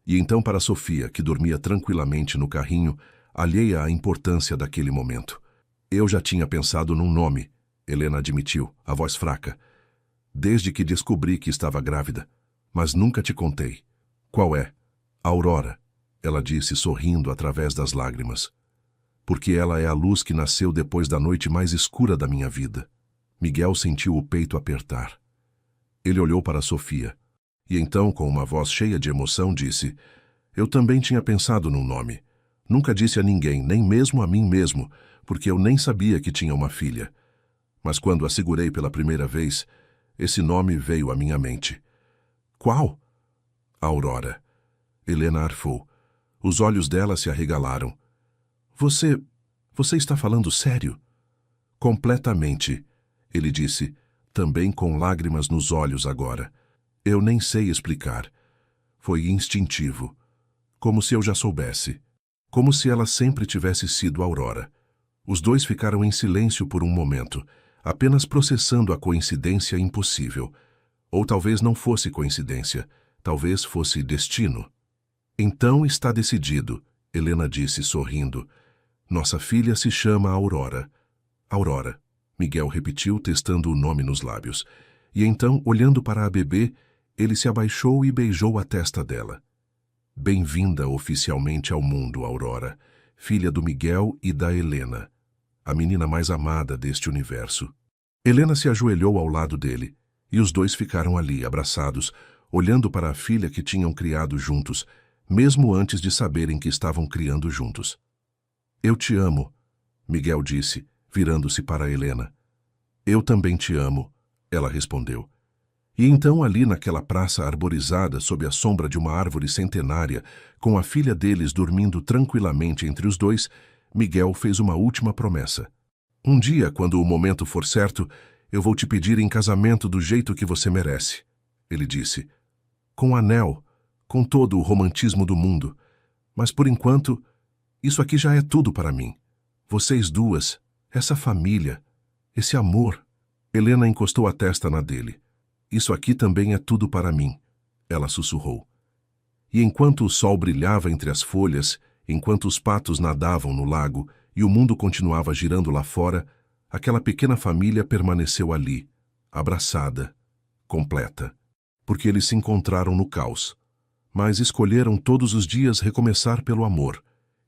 e então para Sofia, que dormia tranquilamente no carrinho, alheia à importância daquele momento. Eu já tinha pensado num nome, Helena admitiu, a voz fraca. Desde que descobri que estava grávida, mas nunca te contei. Qual é? Aurora, ela disse sorrindo através das lágrimas. Porque ela é a luz que nasceu depois da noite mais escura da minha vida. Miguel sentiu o peito apertar. Ele olhou para Sofia, e então, com uma voz cheia de emoção, disse, eu também tinha pensado num nome. Nunca disse a ninguém, nem mesmo a mim mesmo, porque eu nem sabia que tinha uma filha. Mas quando a segurei pela primeira vez, esse nome veio à minha mente. Qual? Aurora. Helena arfou. Os olhos dela se arregalaram. Você está falando sério? Completamente, ele disse, também com lágrimas nos olhos agora. Eu nem sei explicar. Foi instintivo. Como se eu já soubesse. Como se ela sempre tivesse sido Aurora. Os dois ficaram em silêncio por um momento, apenas processando a coincidência impossível. Ou talvez não fosse coincidência, talvez fosse destino. Então está decidido, Helena disse sorrindo. Nossa filha se chama Aurora. Aurora, Miguel repetiu, testando o nome nos lábios. E então, olhando para a bebê, ele se abaixou e beijou a testa dela. Bem-vinda oficialmente ao mundo, Aurora, filha do Miguel e da Helena, a menina mais amada deste universo. Helena se ajoelhou ao lado dele, e os dois ficaram ali, abraçados, olhando para a filha que tinham criado juntos, mesmo antes de saberem que estavam criando juntos. Eu te amo, Miguel disse, virando-se para Helena. Eu também te amo, ela respondeu. E então ali naquela praça arborizada sob a sombra de uma árvore centenária, com a filha deles dormindo tranquilamente entre os dois, Miguel fez uma última promessa. Um dia, quando o momento for certo, eu vou te pedir em casamento do jeito que você merece, ele disse. Com anel, com todo o romantismo do mundo. Mas por enquanto, isso aqui já é tudo para mim. Vocês duas, essa família, esse amor. Helena encostou a testa na dele. Isso aqui também é tudo para mim, ela sussurrou. E enquanto o sol brilhava entre as folhas, enquanto os patos nadavam no lago e o mundo continuava girando lá fora, aquela pequena família permaneceu ali, abraçada, completa. Porque eles se encontraram no caos. Mas escolheram todos os dias recomeçar pelo amor.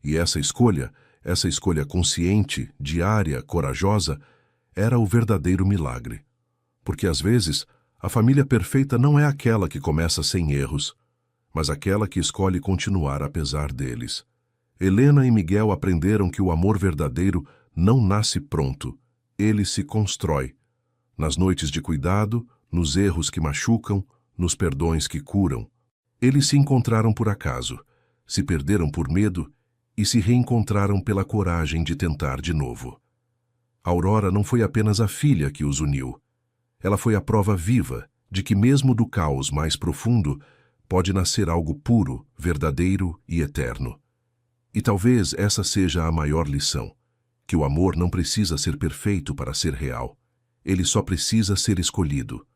E essa escolha consciente, diária, corajosa, era o verdadeiro milagre. Porque às vezes, a família perfeita não é aquela que começa sem erros, mas aquela que escolhe continuar apesar deles. Helena e Miguel aprenderam que o amor verdadeiro não nasce pronto, ele se constrói. Nas noites de cuidado, nos erros que machucam, nos perdões que curam. Eles se encontraram por acaso, se perderam por medo e se reencontraram pela coragem de tentar de novo. Aurora não foi apenas a filha que os uniu. Ela foi a prova viva de que mesmo do caos mais profundo pode nascer algo puro, verdadeiro e eterno. E talvez essa seja a maior lição, que o amor não precisa ser perfeito para ser real. Ele só precisa ser escolhido,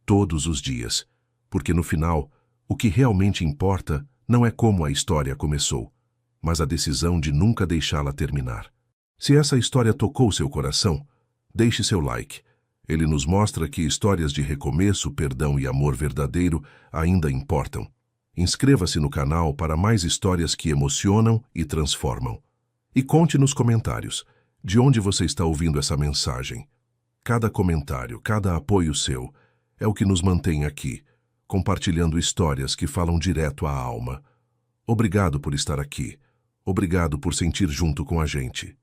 todos os dias, porque no final, o que realmente importa não é como a história começou, mas a decisão de nunca deixá-la terminar. Se essa história tocou seu coração, deixe seu like. Ele nos mostra que histórias de recomeço, perdão e amor verdadeiro ainda importam. Inscreva-se no canal para mais histórias que emocionam e transformam. E conte nos comentários De onde você está ouvindo essa mensagem? Cada comentário, cada apoio seu é o que nos mantém aqui, compartilhando histórias que falam direto à alma. Obrigado por estar aqui. Obrigado por sentir junto com a gente.